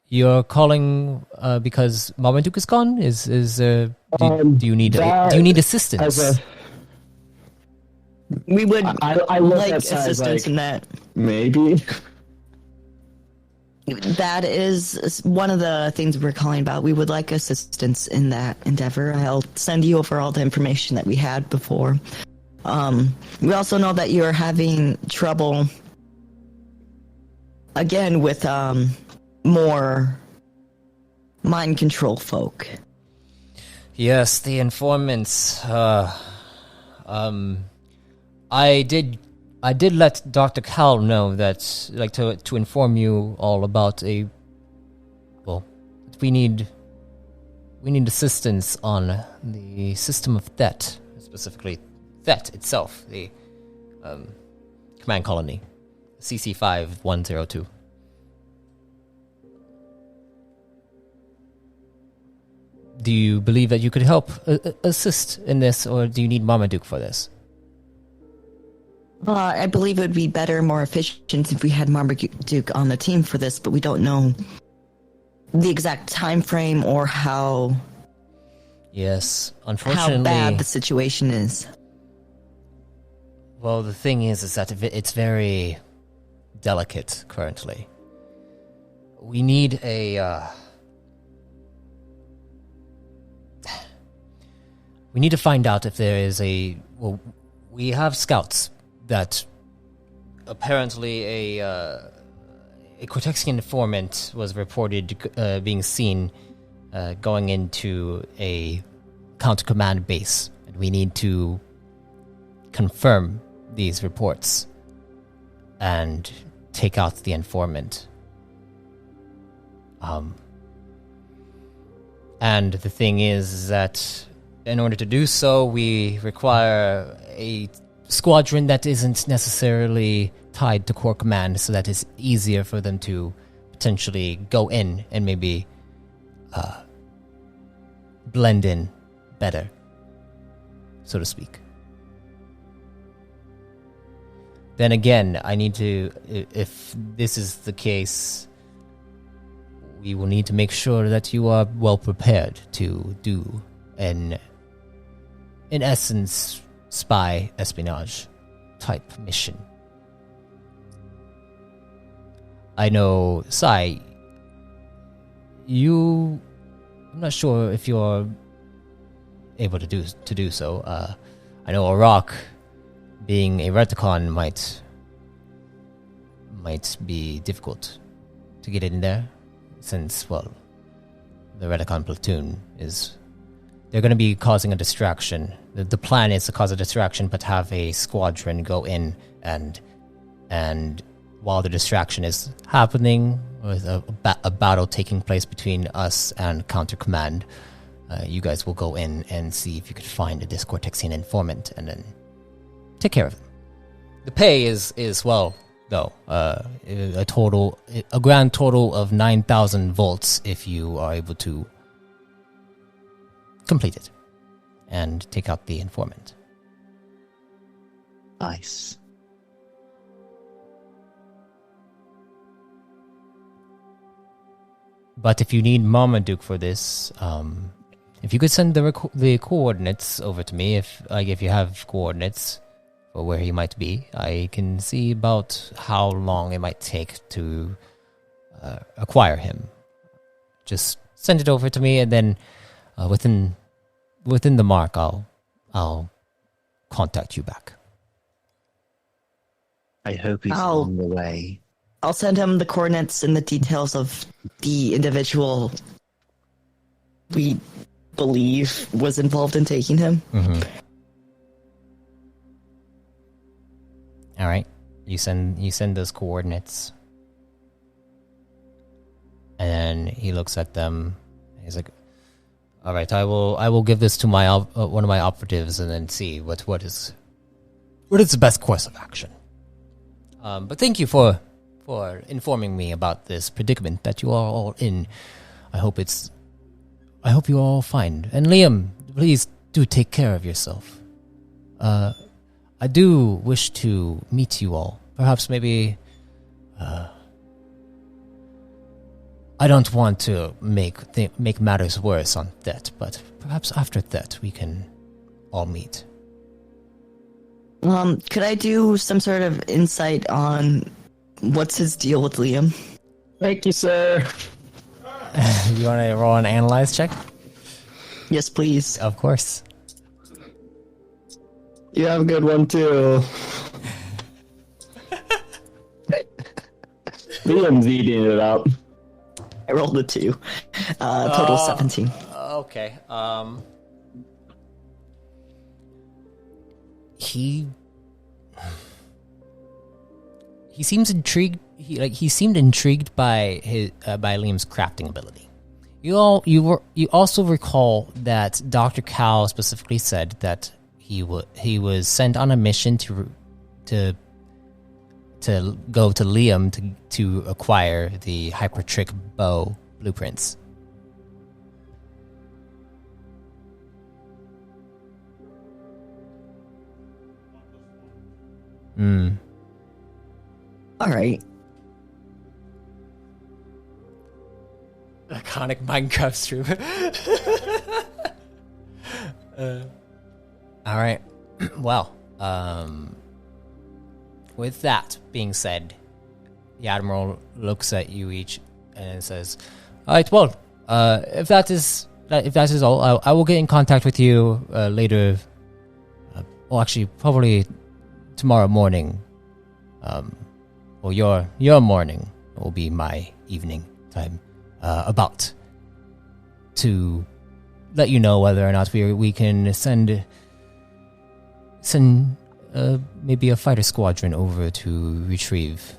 you're calling because Marmaduke is gone. Do you need assistance? We would I look like at Sai assistance like, in that. Maybe. That is one of the things we're calling about. We would like assistance in that endeavor. I'll send you over all the information that we had before. We also know that you're having trouble again with more mind control folk. Yes, the informants. I did let Dr. Cal know that, like, to inform you all about we need assistance on the system of Thet, specifically Thet itself, the command colony, CC5102. Do you believe that you could help assist in this, or do you need Marmaduke for this? I believe it would be better, more efficient if we had Marmaduke on the team for this, but we don't know the exact time frame or how. Yes, unfortunately, how bad the situation is. Well, the thing is that it's very delicate currently. We need we need to find out if there is we have scouts that apparently a Cortexian informant was reported being seen going into a counter-command base. And we need to confirm these reports and take out the informant. And the thing is that in order to do so, we require a squadron that isn't necessarily tied to core command, so that it's easier for them to potentially go in and maybe blend in better, so to speak. Then again, I need to, if this is the case, we will need to make sure that you are well prepared to do an, in essence, spy espionage type mission. I know, Sai, I'm not sure if you're able to do so. I know a rock, being a Reticon, might be difficult to get in there, since, well, the Reticon platoon they're going to be causing a distraction. The plan is to cause a distraction, but have a squadron go in and while the distraction is happening, with a battle taking place between us and Counter Command, you guys will go in and see if you could find a Discortexian informant and then take care of it. The pay is well, though, a grand total of 9,000 volts if you are able to complete it and take out the informant. Nice. But if you need Marmaduke for this, if you could send the coordinates over to me, if you have coordinates for where he might be, I can see about how long it might take to acquire him. Just send it over to me, and then within the mark, I'll contact you back. I hope he's on the way. I'll send him the coordinates and the details of the individual we believe was involved in taking him. Mm-hmm. All right, you send those coordinates, and then he looks at them. He's like, "All right, I will give this to my one of my operatives, and then see what is the best course of action." But thank you for informing me about this predicament that you are all in. I hope you are all fine. And Liam, please do take care of yourself. I do wish to meet you all. Perhaps maybe... I don't want to make matters worse on Thet, but perhaps after Thet we can all meet. Could I do some sort of insight on what's his deal with Liam? Thank you, sir. You want to roll an analyze check? Yes, please. Of course. You have a good one, too. Liam's eating it up. I rolled a 2. Total 17. Okay. He seems intrigued. He seemed intrigued by Liam's crafting ability. You also recall that Dr. Cal specifically said that he was sent on a mission to go to Liam to acquire the Hypertrick bow blueprints. All right. Iconic Minecraft streamer. All right. Well, with that being said, the Admiral looks at you each and says, "All right. Well, if that is all, I will get in contact with you later. Well, actually, probably tomorrow morning. Well, your morning will be my evening time. About to let you know whether or not we can send maybe a fighter squadron over to retrieve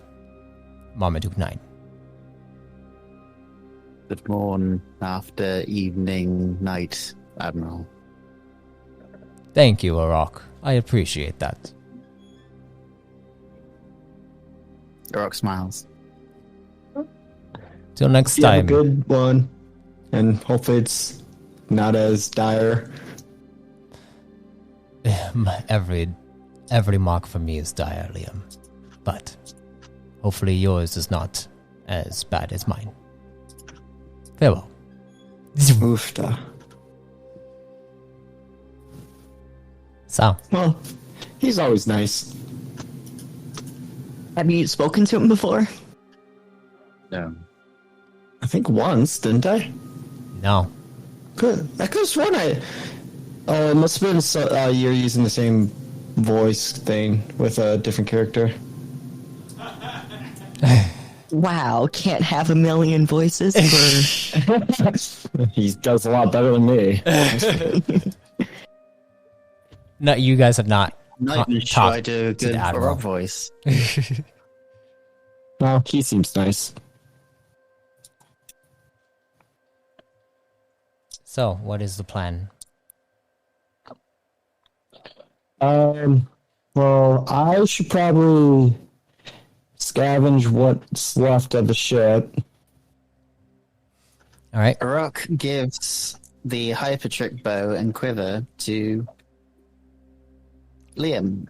Marmaduke 9. Good morn, after, evening, night, Admiral. Thank you, Arok. I appreciate that. Rock smiles. Till next You have a time. good one, and hopefully it's not as dire. Every mark for me is dire, Liam. But hopefully yours is not as bad as mine. Farewell. Oofta. So, Well, he's always nice. Have you spoken to him before? No. I think once, didn't I? no. Good. I could have sworn I. Oh, it must have been you're using the same voice thing with a different character. Wow, can't have a million voices for. He does a lot better than me. No, you guys have not. Not even sure I do a to the good Admiral. rock voice. No, he seems nice. So, what is the plan? Well, I should probably scavenge what's left of the ship. All right. Rock gives the hypertrick bow and quiver to Liam.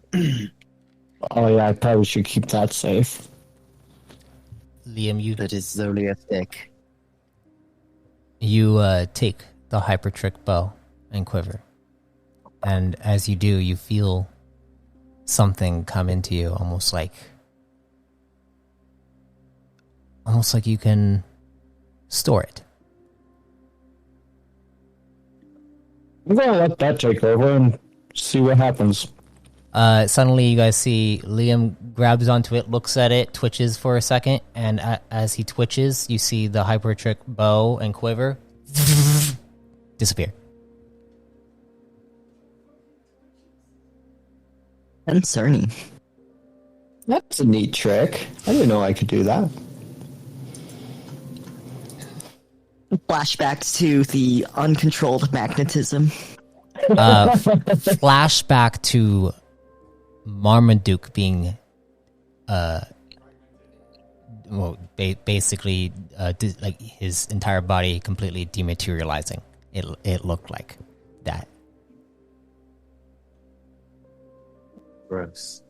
Oh yeah, I probably should keep that safe. Liam, That is only a stick. you take the hypertrick bow and quiver. And as you do, you feel something come into you, almost like you can store it. I'm gonna let that take over and see what happens. Suddenly, you guys see Liam grabs onto it, looks at it, twitches for a second, and as he twitches, you see the hypertrick bow and quiver disappear. Concerning. That's a neat trick. I didn't know I could do that. Flashbacks to the uncontrolled magnetism. Flashback to Marmaduke being, basically, like his entire body completely dematerializing. It looked like that. Gross.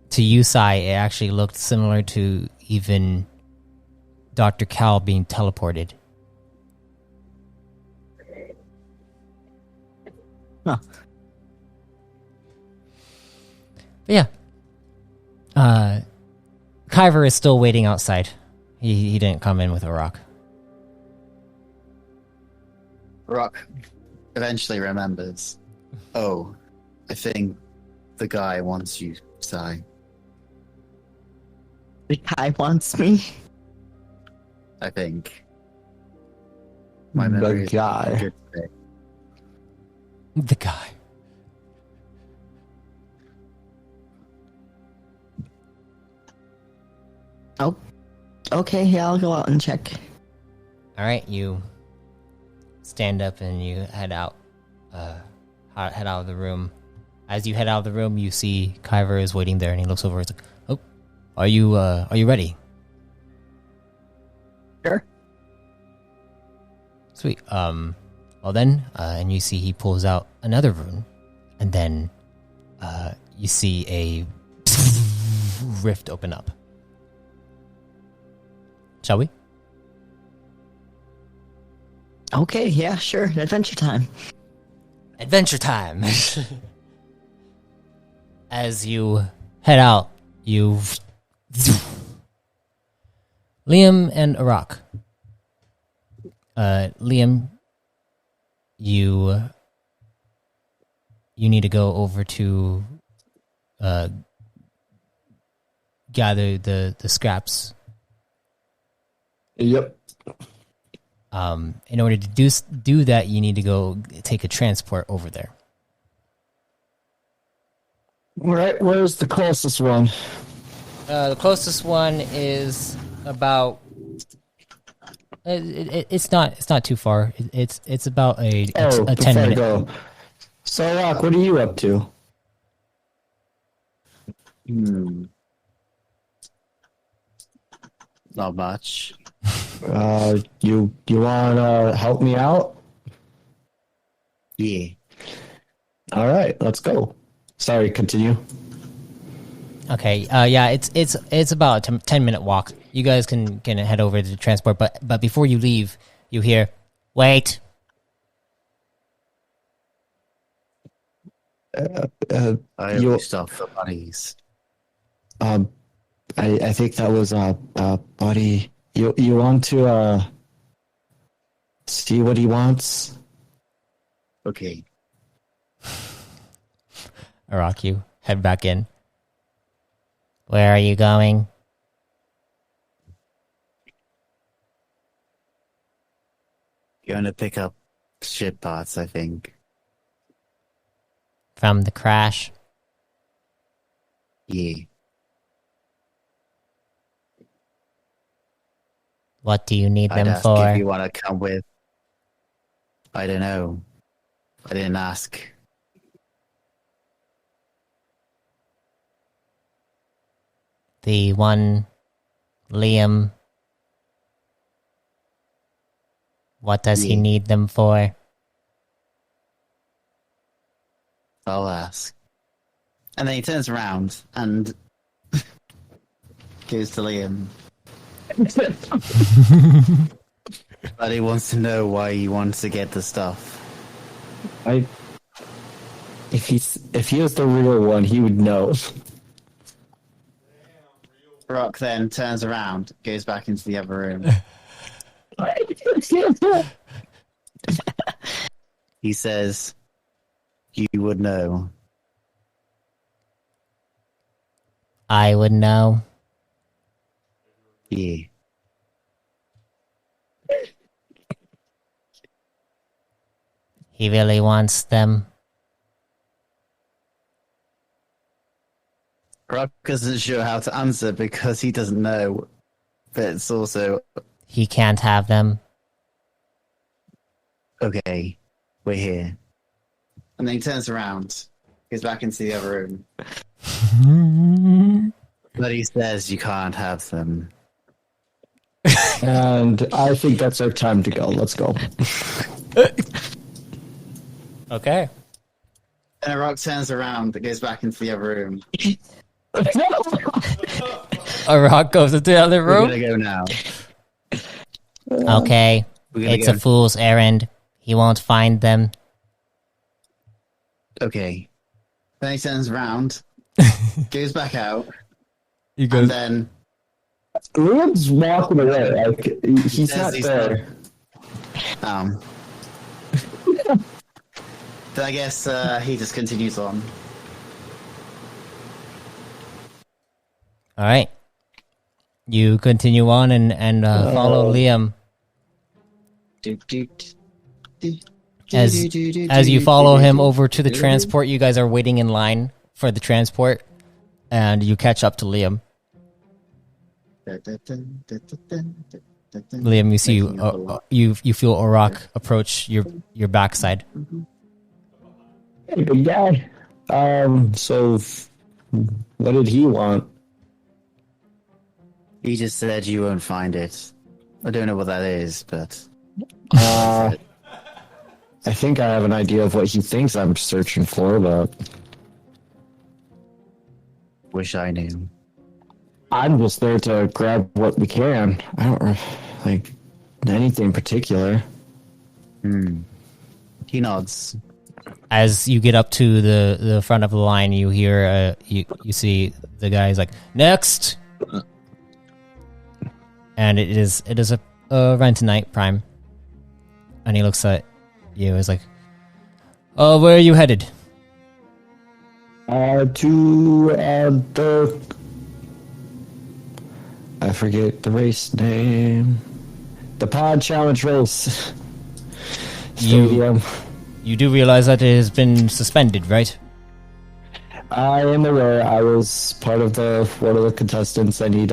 To Yusai, it actually looked similar to even Dr. Cal being teleported. Huh. But yeah. Kaiver is still waiting outside. He didn't come in with a rock. Rock eventually remembers. Oh, I think the guy wants you, Sai. The guy wants me. I think. My memory is guy. good today. The guy. Oh, okay. Yeah, I'll go out and check. All right, you stand up and you head out. Head out of the room. As you head out of the room, you see Kaiver is waiting there, and he looks over. He's like, "Oh, are you ready?" Sure. Sweet. Well then, and you see he pulls out another rune, and then you see a rift open up. Shall we? Okay. Yeah. Sure. Adventure time. Adventure time. As you head out, you Liam and Arak. Liam, you need to go over to gather the scraps. Yep. In order to do that, you need to go take a transport over there. All right, where's the closest one? The closest one is about. It's not too far. It's about a 10-minute. Go. So, Rock, what are you up to? Not much. You wanna help me out? Yeah. All right, let's go. Sorry, continue. Okay. Yeah. It's about a 10-minute walk. You guys can head over to the transport, but before you leave, you hear, "Wait." I You- always stop for bunnies. I think that was buddy. You want to see what he wants? Okay. Arak, you head back in. Where are you going? Going to pick up ship parts, I think. From the crash. Yeah. What do you need I'd them ask for? if you want to come with. I don't know. I didn't ask. The one, Liam. What does he Yeah. need them for? I'll ask. And then he turns around and goes to Liam. But he wants to know why he wants to get the stuff. If he was the real one, he would know. Rock then turns around, goes back into the other room. He says, "You would know." I would know. Yeah. He really wants them. Rock isn't sure how to answer because he doesn't know. But it's also, He can't have them. okay, we're here. And then he turns around, goes back into the other room. But he says you can't have them. And I think that's our time to go. Let's go. Okay. And Rock turns around, goes back into the other room. Arak goes into the other We're room. gonna go now. Okay. We're gonna It's go. a fool's errand. He won't find them. Okay. Then he turns around, goes back out, He and then Liam's walking away. Like he's Says not he's there. Then I guess he just continues on. All right. You continue on and follow Liam. As you follow him over to the transport, you guys are waiting in line for the transport, and you catch up to Liam. Liam, you see you feel Arak approach your backside. Hey, big guy. So what did he want? He just said you won't find it. I don't know what that is, but I think I have an idea of what he thinks I'm searching for, but wish I knew. I'm just there to grab what we can. I don't like anything particular. He nods. As you get up to the front of the line, you hear you see the guy's like, "Next," and it is a Rentonite Prime, and he looks at you. He's like, "Oh, where are you headed?" To the I forget the race name. The Pod Challenge race stadium. You do realize that it has been suspended, right? I am aware. I was part of one of the contestants. I need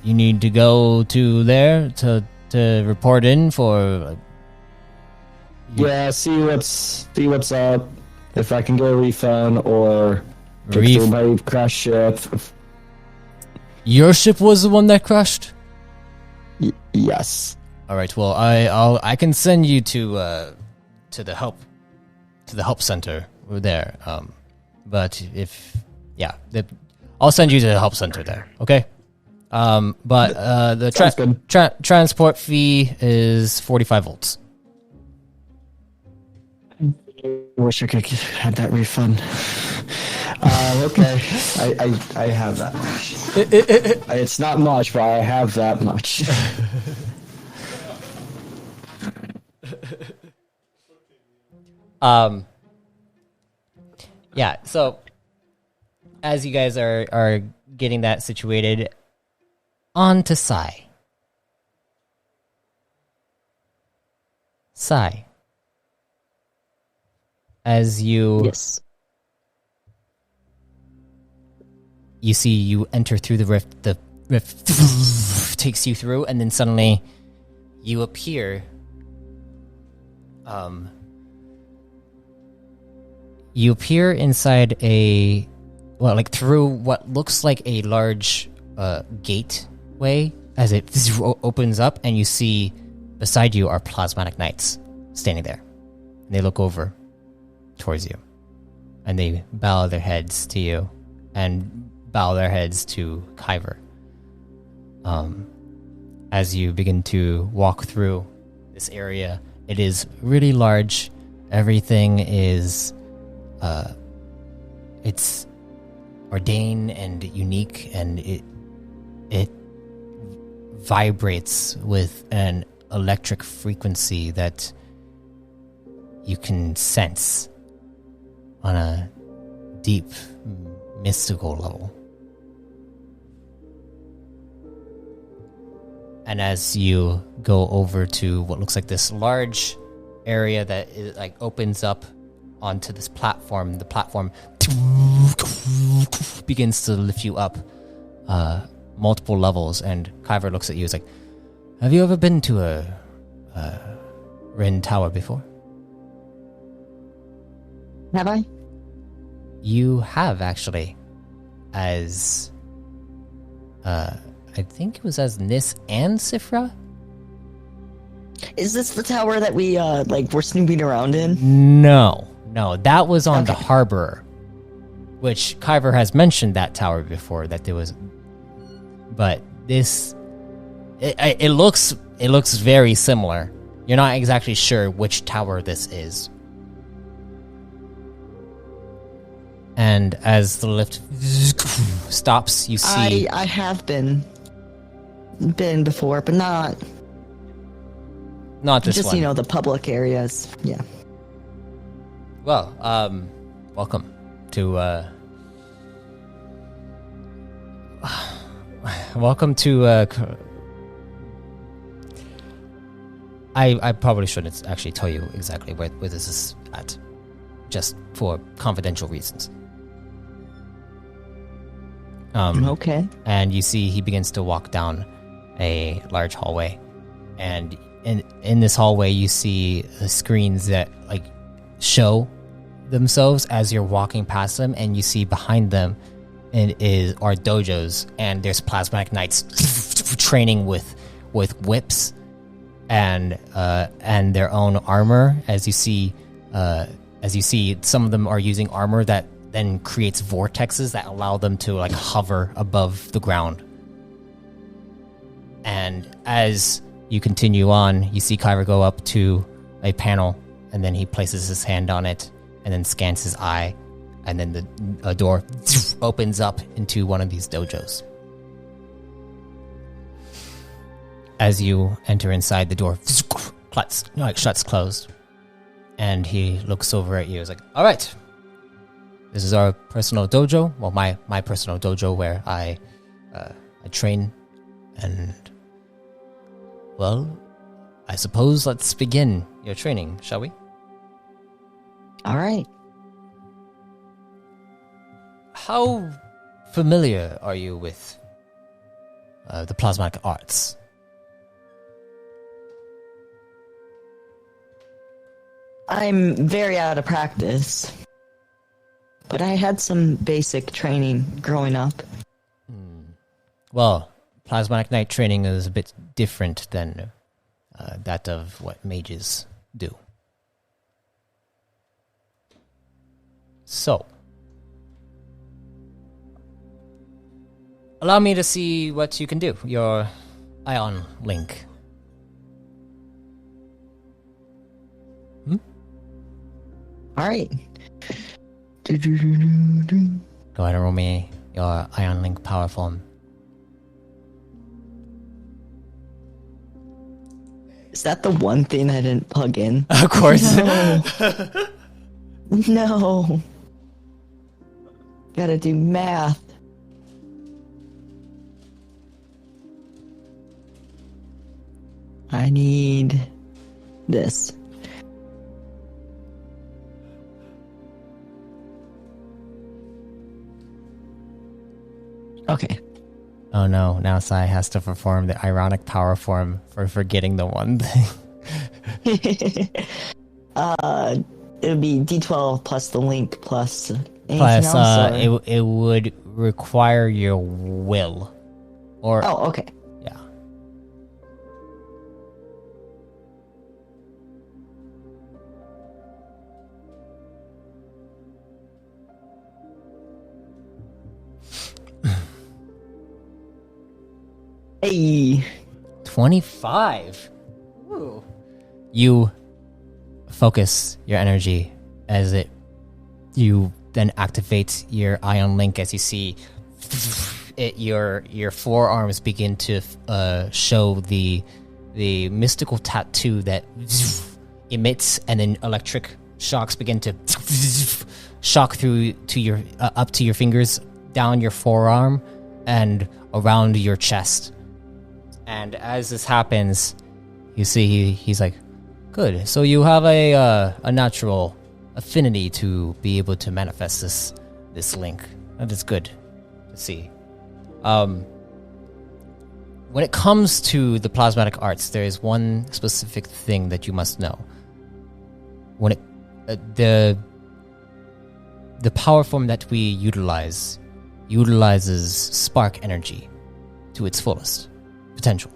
You need to go to there to report in for. Yeah, see what's up. If I can get a refund or get through my crash ship. Your ship was the one that crashed? Yes. All right. Well, I can send you to the help center over there. But I'll send you to the help center there. Okay. But the transport fee is 45 volts. Wish I could have that refund. Okay, I have that much. It's not much, but I have that much. Yeah. So, as you guys are getting that situated, on to Sai. Sai. As you Yes. You see you enter through the rift takes you through, and then suddenly you appear inside through what looks like a large gateway as it opens up, and you see beside you are Plasmatic Knights standing there. And they look over towards you, and they bow their heads to you and bow their heads to Kaiver. As you begin to walk through this area, it is really large. Everything is it's ordained and unique, and it vibrates with an electric frequency that you can sense on a deep mystical level. And as you go over to what looks like this large area that opens up onto this platform, the platform begins to lift you up multiple levels, and Kaiver looks at you. He's like, have you ever been to a Rin Tower before? Have I? You have, actually. As I think it was as Nis and Sifra? Is this the tower that we were snooping around in? No, that was on the Okay. harbor, which Kaiver has mentioned that tower before, that there was. But this, it looks very similar. You're not exactly sure which tower this is. And as the lift stops, you see. I have been before, but not this just one. the public areas. Yeah. Well, welcome to I probably shouldn't actually tell you exactly where this is at, just for confidential reasons. Okay. And you see he begins to walk down a large hallway, and in this hallway you see screens that show themselves as you're walking past them, and you see behind them are dojos, and there's Plasmatic Knights training with whips and their own armor. As you see some of them are using armor that then creates vortexes that allow them to hover above the ground. And as you continue on, you see Kaiver go up to a panel, and then he places his hand on it and then scans his eye, and then the door opens up into one of these dojos. As you enter inside, the door shuts closed, and he looks over at you. He's like, all right, this is our personal dojo. Well, my personal dojo where I train, and well, I suppose let's begin your training, shall we? All right. How familiar are you with the plasmatic arts? I'm very out of practice, but I had some basic training growing up. Well, Plasmatic Knight training is a bit different than that of what mages do. So, Allow me to see what you can do. Your ion link. All right. Go ahead and roll me your ion link power form. Is that the one thing I didn't plug in? Of course. No. Gotta do math. I need this. Okay. Oh no, now Sai has to perform the ironic power form for forgetting the one thing. It would be D12 plus the link plus anything Plus, else. Or... it would require your will. Or Oh, okay. yeah. Hey. 25. Ooh. You focus your energy as you then activate your ion link as you see your forearms begin to show the mystical tattoo that emits, and then electric shocks begin to shock through to your up to your fingers, down your forearm, and around your chest. And as this happens, you see he's like, good. So you have a natural affinity to be able to manifest this link. That is good to see. When it comes to the plasmatic arts, there is one specific thing that you must know. When the power form that we utilizes spark energy to its fullest potential.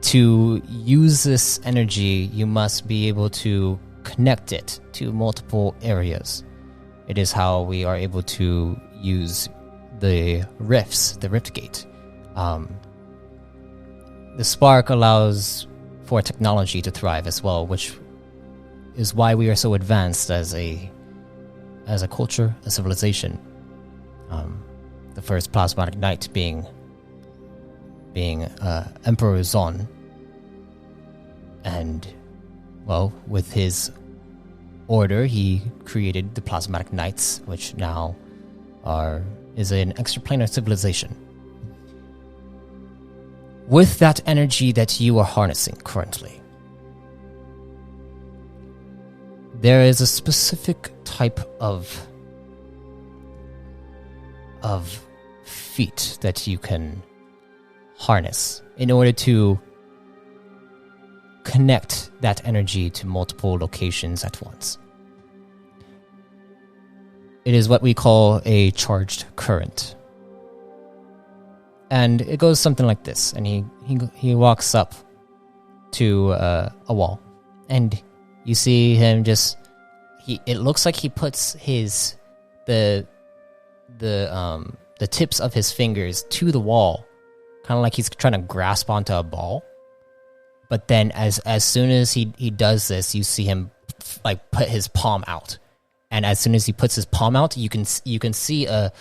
To use this energy, you must be able to connect it to multiple areas. It is how we are able to use the rifts, the rift gate. The spark allows for technology to thrive as well, which is why we are so advanced as a culture, a civilization. The first plasmatic knight being Emperor Zon. And, well, with his order, he created the plasmatic knights, which now is an extraplanar civilization. With that energy that you are harnessing currently, there is a specific type of feat that you can harness in order to connect that energy to multiple locations at once. It is what we call a charged current. And it goes something like this. And he walks up to a wall. And you see him just... It looks like he puts the tips of his fingers to the wall. Kind of like he's trying to grasp onto a ball. But then as soon as he does this, you see him like put his palm out. And as soon as he puts his palm out, you can see a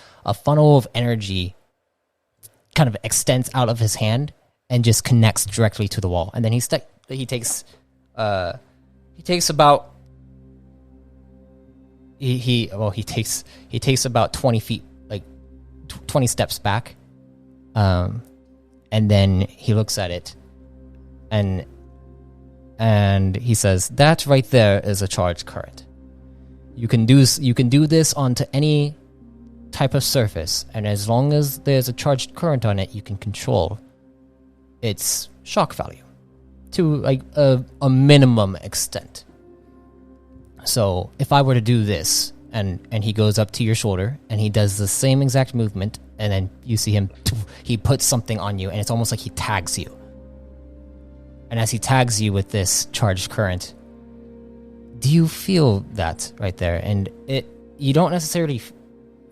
funnel of energy kind of extends out of his hand and just connects directly to the wall. And then he takes about he takes about 20 feet, like 20 steps back. And then he looks at it and he says, that right there is a charged current. You can do this onto any type of surface, and as long as there's a charged current on it, you can control its shock value to like a minimum extent. So if I were to do this, and he goes up to your shoulder, and he does the same exact movement, and then you see him, he puts something on you, and it's almost like he tags you. And as he tags you with this charged current, do you feel that right there? And you don't necessarily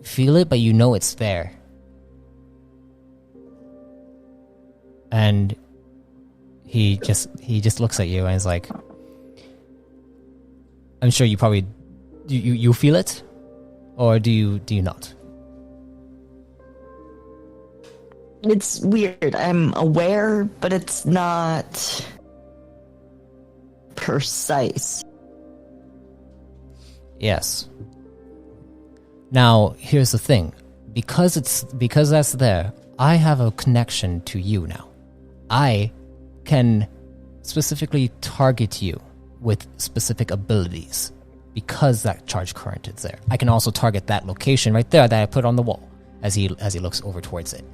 feel it, but you know it's there. And he just looks at you and is like, I'm sure you probably you feel it, or do you not? It's weird. I'm aware, but it's not precise. Yes. Now, here's the thing. Because that's there, I have a connection to you now. I can specifically target you with specific abilities because that charge current is there. I can also target that location right there that I put on the wall as he looks over towards it.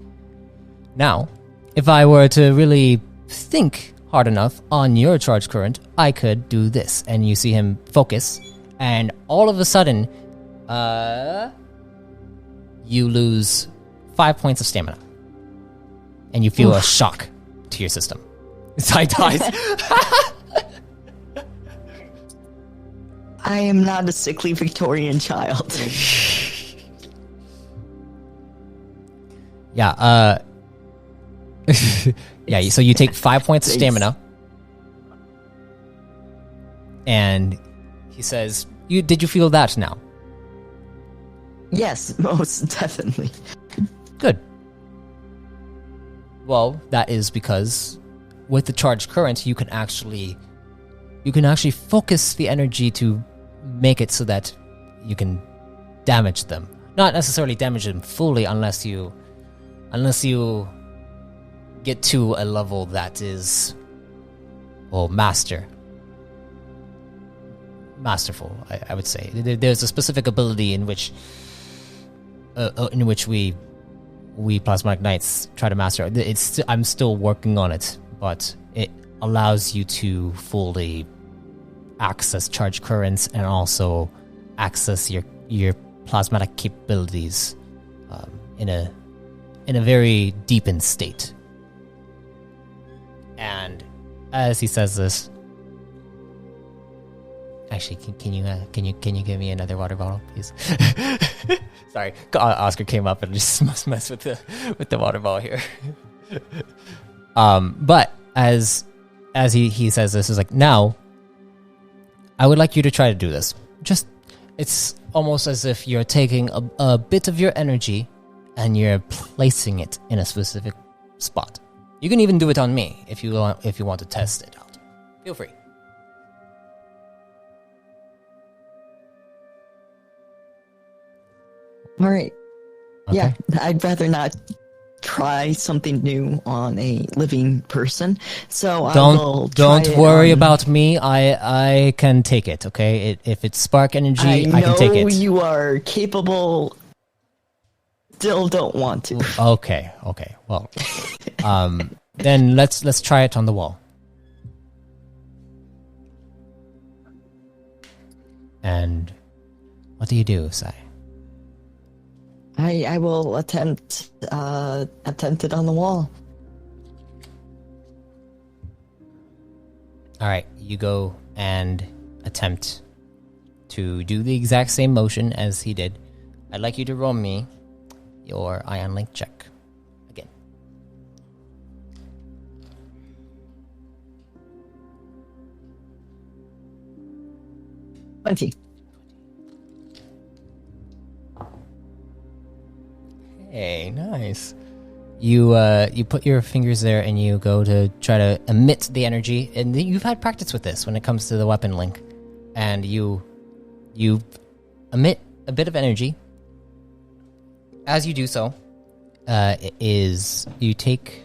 Now, if I were to really think hard enough on your charge current, I could do this. And you see him focus, and all of a sudden, you lose 5 points of stamina. And you feel a shock to your system. Side dies. I am not a sickly Victorian child. Yeah, yeah, so you take 5 points of stamina. And he says, did you feel that now? Yes, most definitely. Good. Well, that is because with the charge current, you can actually focus the energy to make it so that you can damage them. Not necessarily damage them fully unless you get to a level that is, well, masterful, I would say. There's a specific ability in which we Plasmatic Knights try to master. I'm still working on it, but it allows you to fully access charge currents and also access your plasmatic capabilities in a very deepened state. And as he says this, actually, can you give me another water bottle, please? Sorry, Oscar came up and just messed with the water bottle here. But as he says this, is like, now I would like you to try to do this. It's almost as if you're taking a bit of your energy and you're placing it in a specific spot. You can even do it on me if you want to test it out. Feel free. All right. Okay. Yeah, I'd rather not try something new on a living person. So don't worry about me. I can take it. Okay, if it's spark energy, I can take it. You are capable. Still don't want to. Okay. Well, then let's try it on the wall. And what do you do, Sai? I will attempt it on the wall. All right, you go and attempt to do the exact same motion as he did. I'd like you to roll me your Ion Link check again. $20. Hey, nice. You put your fingers there and you go to try to emit the energy, and you've had practice with this when it comes to the weapon link, and you emit a bit of energy. As you do so, you take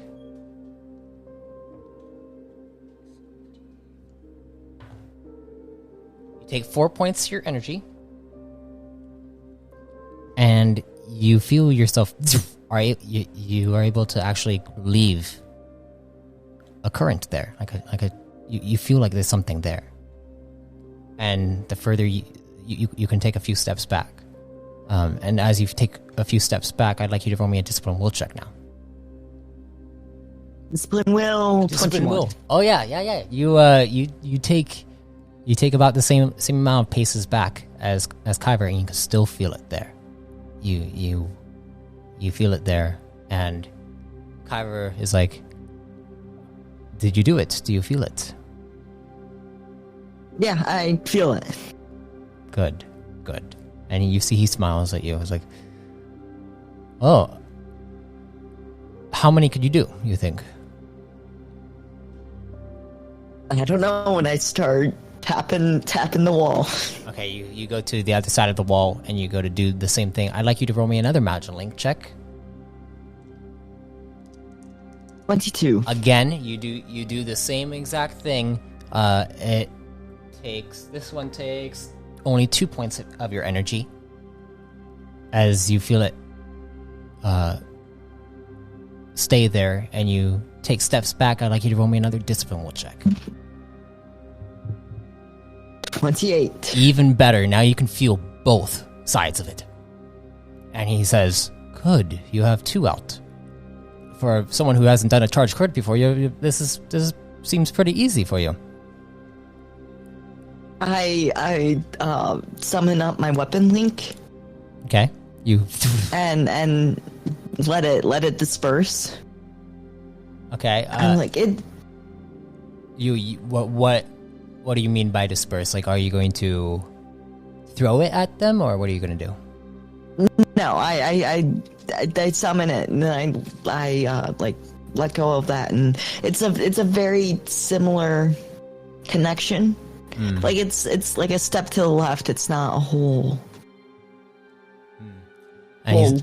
4 points to your energy, and you feel yourself you are able to actually leave a current there, you feel like there's something there, and the further you can take a few steps back, and as you take a few steps back, I'd like you to roll me a discipline will check now. Discipline will. Discipline will. Oh yeah. You take about the same amount of paces back as Kaiver, and you can still feel it there. you feel it there, and Kaiver is like, "Did you do it? Do you feel it?" Yeah, I feel it. Good. And you see he smiles at you. It's like, "Oh, how many could you do? You think?" I don't know when I start tapping the wall. Okay, you go to the other side of the wall and you go to do the same thing. I'd like you to roll me another Link check. 22. Again, you do the same exact thing. This one takes only 2 points of your energy as you feel it stay there, and you take steps back. I'd like you to roll me another discipline check. 28. Even better. Now you can feel both sides of it. And he says, "Good, you have 2 out. For someone who hasn't done a charge crit before, this seems pretty easy for you." I summon up my weapon link. Okay, you and let it disperse. Okay, I'm like it. What do you mean by disperse? Like, are you going to throw it at them, or what are you going to do? No, I summon it, and then I like let go of that, and it's a very similar connection. Like it's like a step to the left. It's not a whole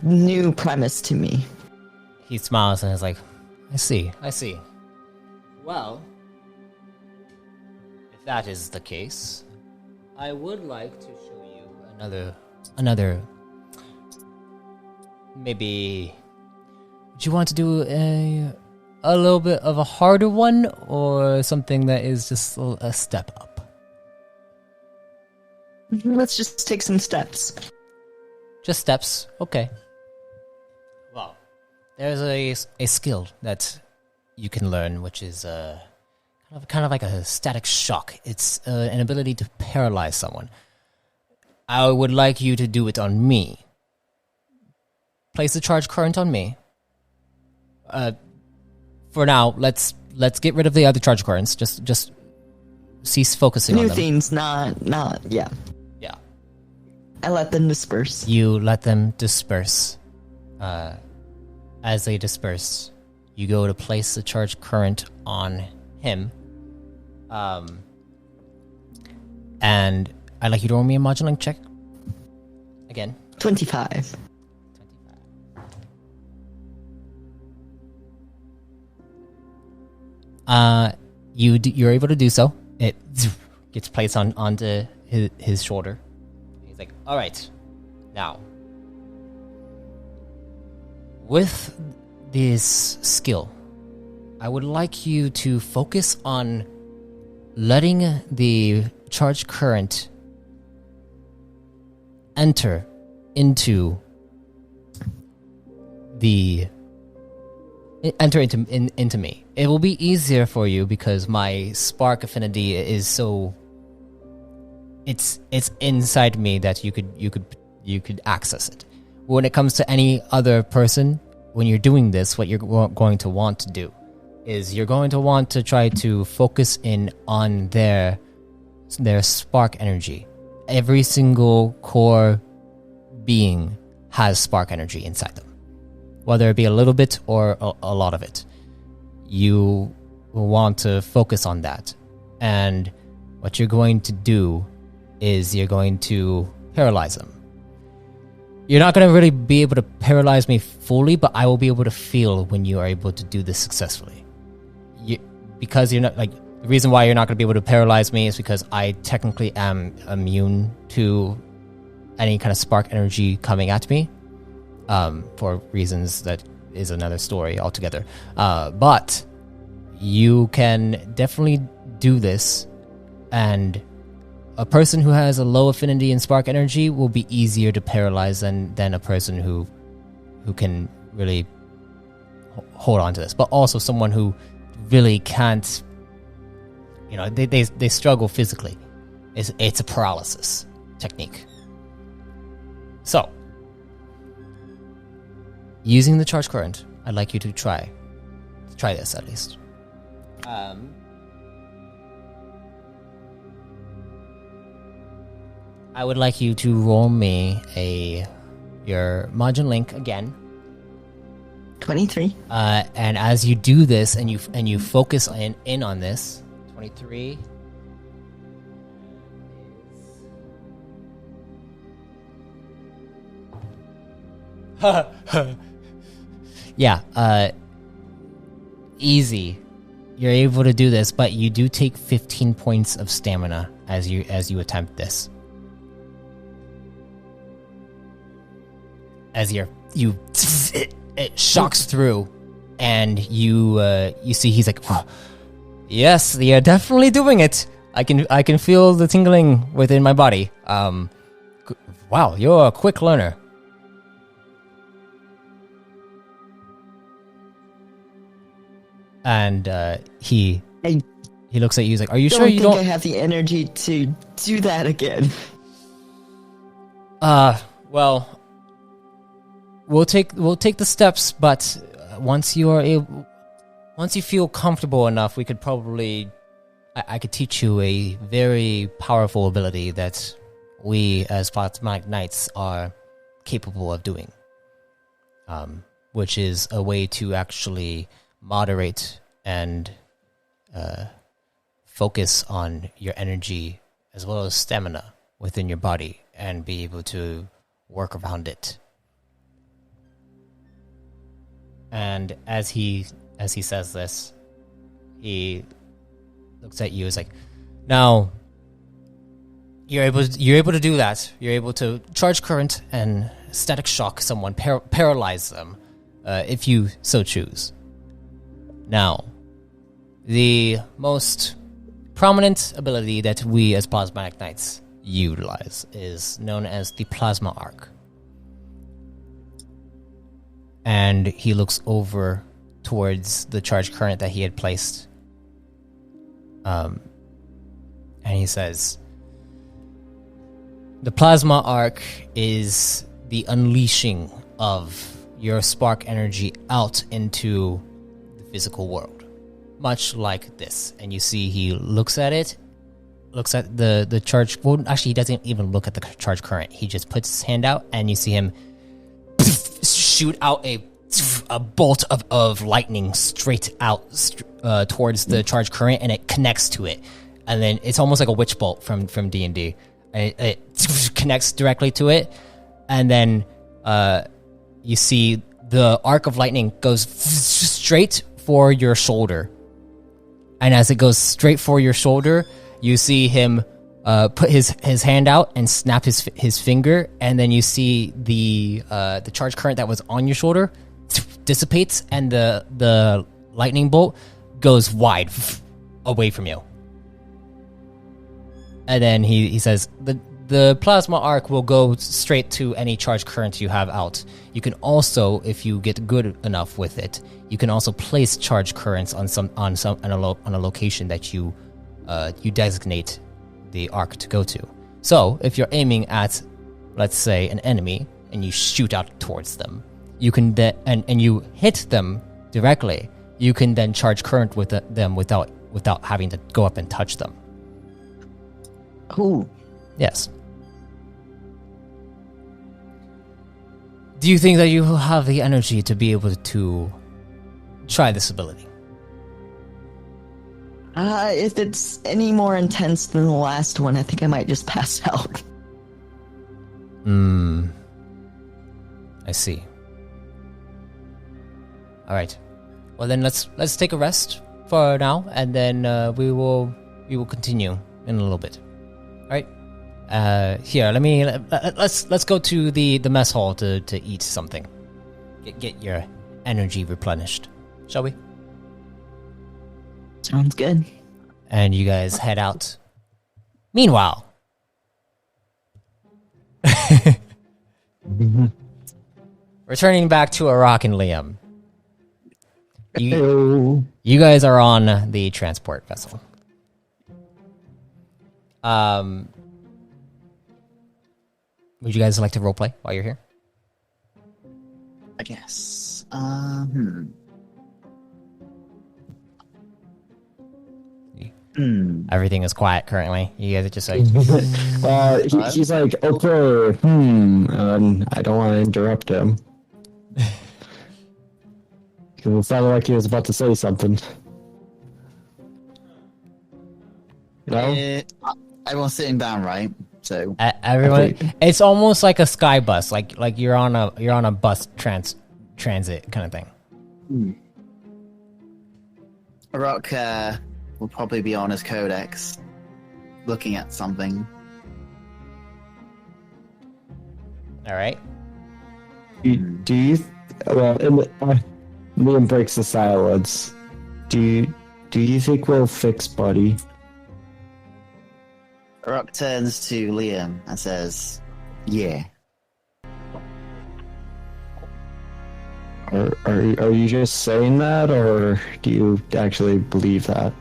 new premise to me. He smiles and is like, I see. Well, if that is the case, I would like to show you another. Maybe, would you want to do a little bit of a harder one, or something that is just a step up? Let's just take some steps. Just steps, okay. Well, there's a skill that you can learn, which is kind of like a static shock. It's an ability to paralyze someone. I would like you to do it on me. Place the charge current on me. For now, let's get rid of the other charge currents. Just cease focusing on them. New things, not yeah. Yeah. I let them disperse. You let them disperse. As they disperse, you go to place the charge current on him. And I'd like you to roll me a moduling check. Again. 25. You're able to do so. It gets placed onto his shoulder. He's like, all right, now, with this skill, I would like you to focus on letting the charge current enter into me. It will be easier for you because my spark affinity is so it's inside me that you could access it. When it comes to any other person, when you're doing this, what you're going to want to do is you're going to want to try to focus in on their spark energy. Every single core being has spark energy inside them, whether it be a little bit or a lot of it. You will want to focus on that. And what you're going to do is you're going to paralyze them. You're not going to really be able to paralyze me fully, but I will be able to feel when you are able to do this successfully. Because you're not, like, the reason why you're not going to be able to paralyze me is because I technically am immune to any kind of spark energy coming at me, for reasons that is another story altogether. But you can definitely do this, and a person who has a low affinity in spark energy will be easier to paralyze than a person who can really hold on to this. But also someone who really can't, they struggle physically. It's a paralysis technique. So, using the charge current, I'd like you to try this at least. I would like you to roll me your margin link again. 23. And as you do this, and you focus in on this, 23. Yeah, easy. You're able to do this, but you do take 15 points of stamina as you attempt this. As it shocks through, and you see he's like, oh, yes, you're definitely doing it. I can feel the tingling within my body. Wow, you're a quick learner. And he looks at you. He's like, "Are you sure you don't?" I have the energy to do that again. Well, we'll take the steps, but once you feel comfortable enough, we could probably I could teach you a very powerful ability that we as Plasmatic Knights are capable of doing, which is a way to actually moderate and focus on your energy as well as stamina within your body and be able to work around it. And as he says this, he looks at you as like, now you're able to do that. You're able to charge current and static shock someone, paralyze them, if you so choose. Now, the most prominent ability that we as Plasmatic Knights utilize is known as the Plasma Arc. And he looks over towards the charge current that he had placed. And he says, the Plasma Arc is the unleashing of your spark energy out into physical world, much like this. And you see he looks at the charge. Well, actually, he doesn't even look at the charge current. He just puts his hand out, and you see him shoot out a bolt of lightning straight out towards the charge current, and it connects to it. And then it's almost like a witch bolt from D&D. It connects directly to it, and then you see the arc of lightning goes straight for your shoulder. And as it goes straight for your shoulder, you see him put his hand out and snap his finger, and then you see the charge current that was on your shoulder dissipates, and the lightning bolt goes wide away from you. And then he says, the plasma arc will go straight to any charge current you have out. You can also, if you get good enough with it, you can also place charge currents on a location that you designate the arc to go to. So if you're aiming at, let's say, an enemy and you shoot out towards them, you can and you hit them directly, you can then charge current with them without having to go up and touch them. Cool. Yes. Do you think that you will have the energy to be able to try this ability? If it's any more intense than the last one, I think I might just pass out. I see. All right. Well, then let's take a rest for now, and then we will continue in a little bit. All right. Here, let's go to the mess hall to eat something. Get your energy replenished, shall we? Sounds good. And you guys head out. Meanwhile, returning back to Arak and Liam, you guys are on the transport vessel. Would you guys like to roleplay while you're here? I guess. Everything is quiet currently. You guys are just like, He's like, okay, and I don't want to interrupt him. Because it sounded like he was about to say something. No? Everyone's sitting down, right? So everyone. It's almost like a sky bus, like you're on a bus transit kind of thing. Rock will probably be on his codex, looking at something. All right. Do you? Well, Liam breaks the silence. Do you think we'll fix Buddy? Rock turns to Liam and says, "Yeah." Are you just saying that, or do you actually believe that?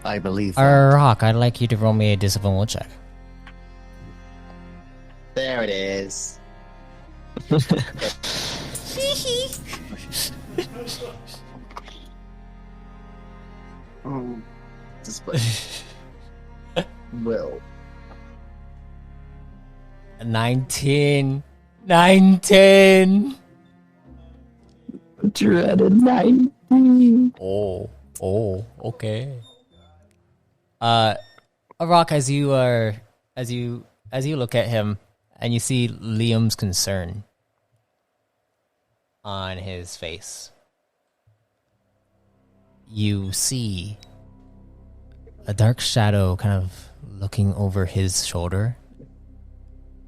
I believe that. Rock, I'd like you to roll me a discipline will check. There it is. Display. Will. 19. Dreaded 19. Oh, okay. Rock, as you look at him and you see Liam's concern on his face, you see a dark shadow kind of looking over his shoulder,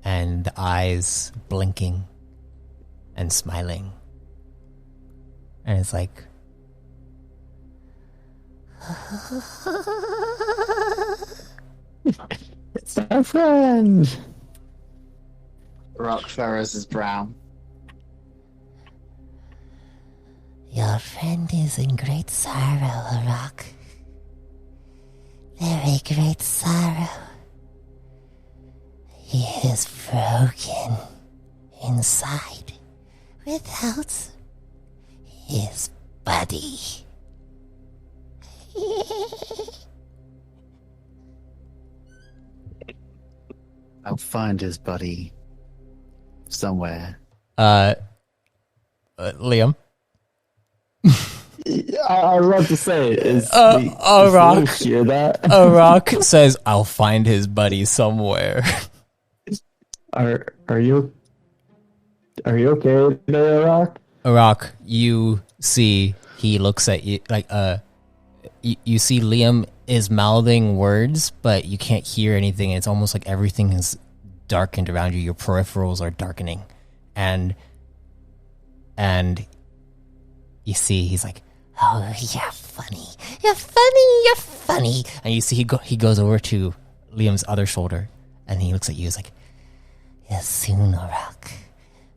and the eyes blinking and smiling. And it's like, it's our friend. Rock furrows his brow. Your friend is in great sorrow, Rock. Very great sorrow. He is broken inside without his buddy. I'll find his buddy somewhere. Liam. I was about to say, Rock. Hear that? Rock says, "I'll find his buddy somewhere." Are you okay there, Rock? Rock, you see, he looks at you like you see Liam is mouthing words, but you can't hear anything. It's almost like everything is darkened around you. Your peripherals are darkening, and you see he's like, Oh, you're funny. You're funny. You're funny. and you see he goes over to Liam's other shoulder, and he looks at you. He's like, Yes, soon, Rock.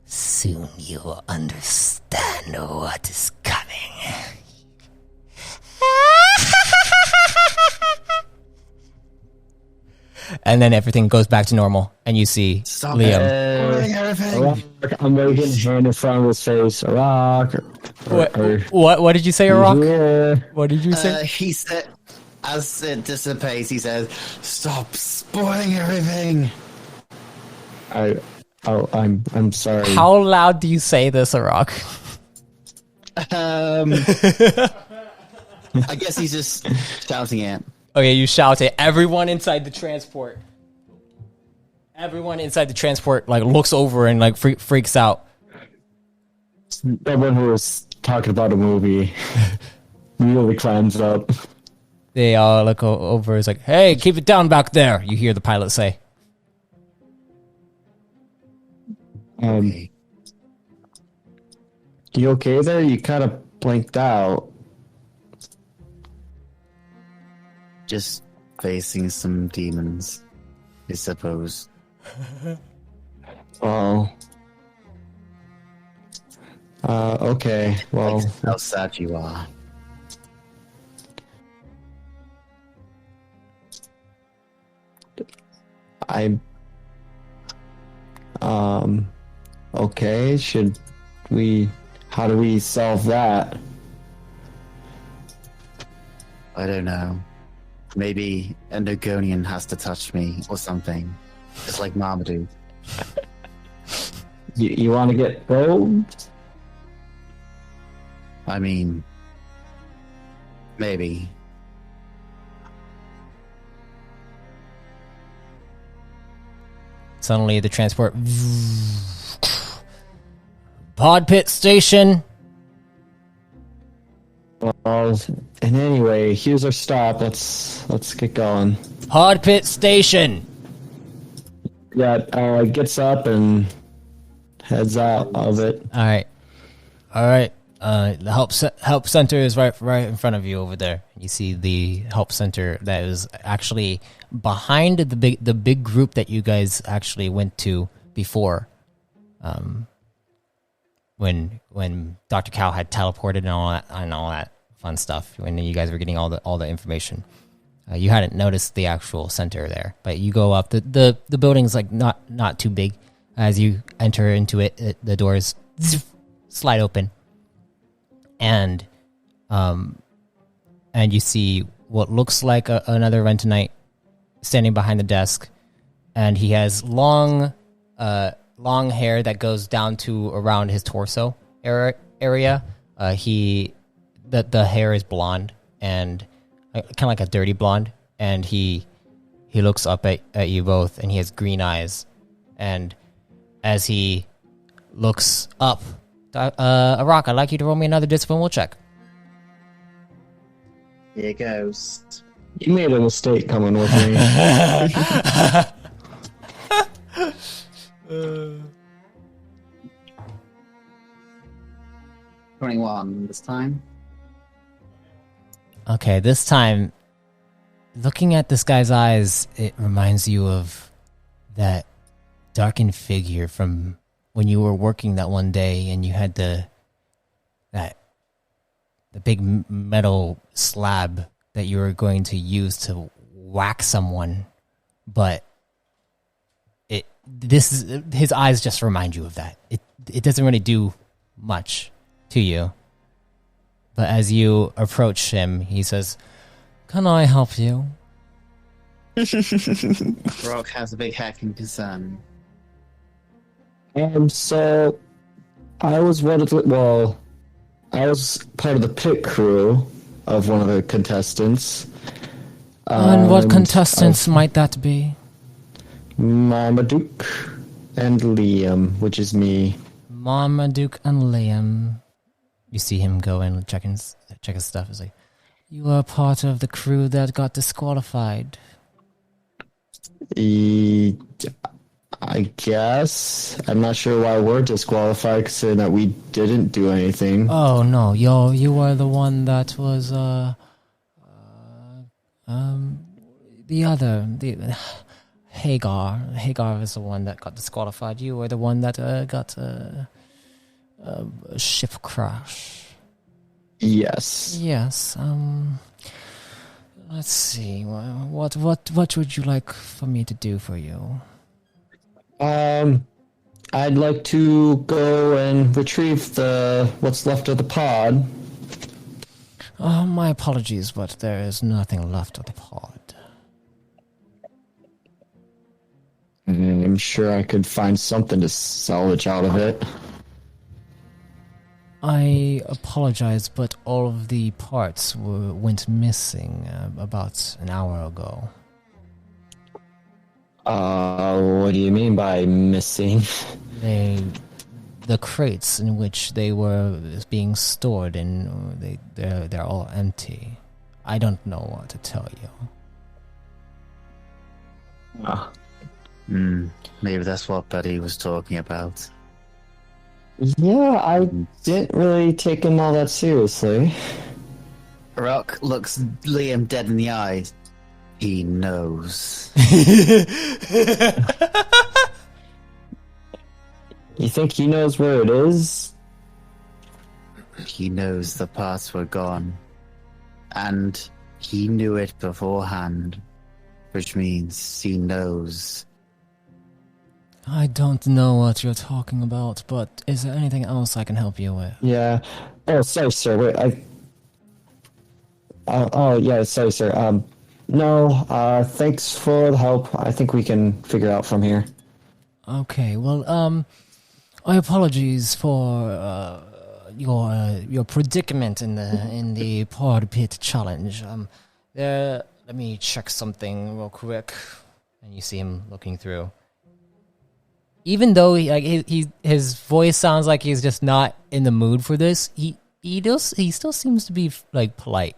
Soon you will understand what is coming. and then everything goes back to normal, and you see Liam. Rock, I'm waving hand in front of his face. Rock. What did you say, Rock? Yeah. What did you say? He said, as it dissipates, he says, "Stop spoiling everything." I'm sorry. How loud do you say this, Rock? I guess he's just shouting it. Okay, you shout it. Everyone inside the transport like looks over and like freaks out. Someone who was talking about a movie really climbs up. They all look over. It's like, "Hey, keep it down back there." You hear the pilot say. You okay there? You kind of blanked out. Just facing some demons, I suppose. Oh. Okay. Well, How sad you are. Okay, should we... How do we solve that? I don't know. Maybe a Nogonian has to touch me or something. Just like Marmaduke. You want to get probed? I mean, maybe. Suddenly, the transport. Pod pit station. Well, and anyway, here's our stop. Let's get going. Pod pit station. Yeah, gets up and heads out of it. All right. The help center is right in front of you over there. You see the help center that is actually behind the big group that you guys actually went to before, when Dr. Cow had teleported and all that fun stuff. When you guys were getting all the information, you hadn't noticed the actual center there. But you go up the building's like not too big. As you enter into it, the doors slide open. And you see what looks like another Rentonite standing behind the desk, and he has long hair that goes down to around his torso area. The hair is blonde and kind of like a dirty blonde, and he looks up at you both, and he has green eyes, and as he looks up. Arak, I'd like you to roll me another discipline will check. Here goes. You made a mistake coming with me. 21 this time. Okay, this time, looking at this guy's eyes, it reminds you of that darkened figure from when you were working that one day and you had the big metal slab that you were going to use to whack someone, but his eyes just remind you of that. It doesn't really do much to you. But as you approach him, he says, "Can I help you?" Rock has a big hacking concern. So I was part of the pit crew of one of the contestants. And what contestants might that be? Marmaduke and Liam, which is me. Marmaduke and Liam. You see him go and check his stuff. He's like, "You are part of the crew that got disqualified." I guess. I'm not sure why we're disqualified, considering that we didn't do anything. Oh no, you were the one that was the Hagar. Hagar is the one that got disqualified. You were the one that got a ship crash. Yes. Yes. Let's see. What would you like for me to do for you? I'd like to go and retrieve what's left of the pod. Oh, my apologies, but there is nothing left of the pod. I'm sure I could find something to salvage out of it. I apologize, but all of the parts went missing about an hour ago. What do you mean by missing? The crates in which they were being stored in, they're all empty. I don't know what to tell you. Maybe that's what Buddy was talking about. Yeah, I didn't really take him all that seriously. Rock looks Liam dead in the eyes. He knows. You think he knows where it is? He knows the parts were gone. And he knew it beforehand. Which means he knows. I don't know what you're talking about, but is there anything else I can help you with? Yeah. Oh, sorry, sir. Wait, yeah, sorry, sir. No, thanks for the help. I think we can figure out from here. Okay, well, I apologize for your predicament in the pod pit challenge. Let me check something real quick. And you see him looking through. Even though his voice sounds like he's just not in the mood for this, he still seems to be like polite.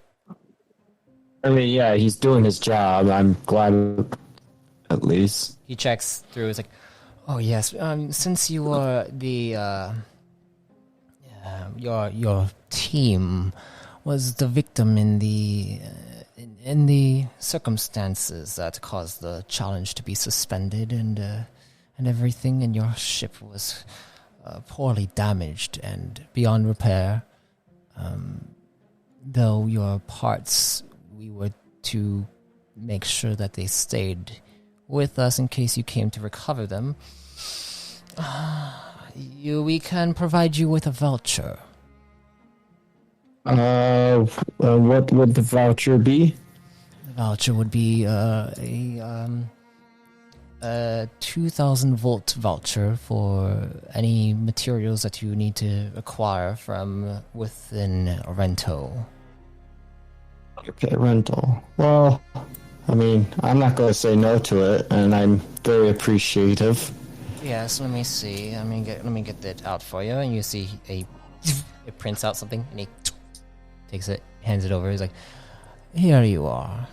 I mean, yeah, he's doing his job. I'm glad, at least. He checks through. He's like, "Oh yes, since you are the your team was the victim in the circumstances that caused the challenge to be suspended and everything, and your ship was poorly damaged and beyond repair. Though your parts, we were to make sure that they stayed with us in case you came to recover them. We can provide you with a voucher. What would the voucher be? The voucher would be a 2,000 volt voucher for any materials that you need to acquire from within a rental. Okay, rental. Well, I mean, I'm not going to say no to it, and I'm very appreciative. Yes, let me see. Let me get that out for you. And you see it prints out something, and he takes it, hands it over. He's like, "Here you are."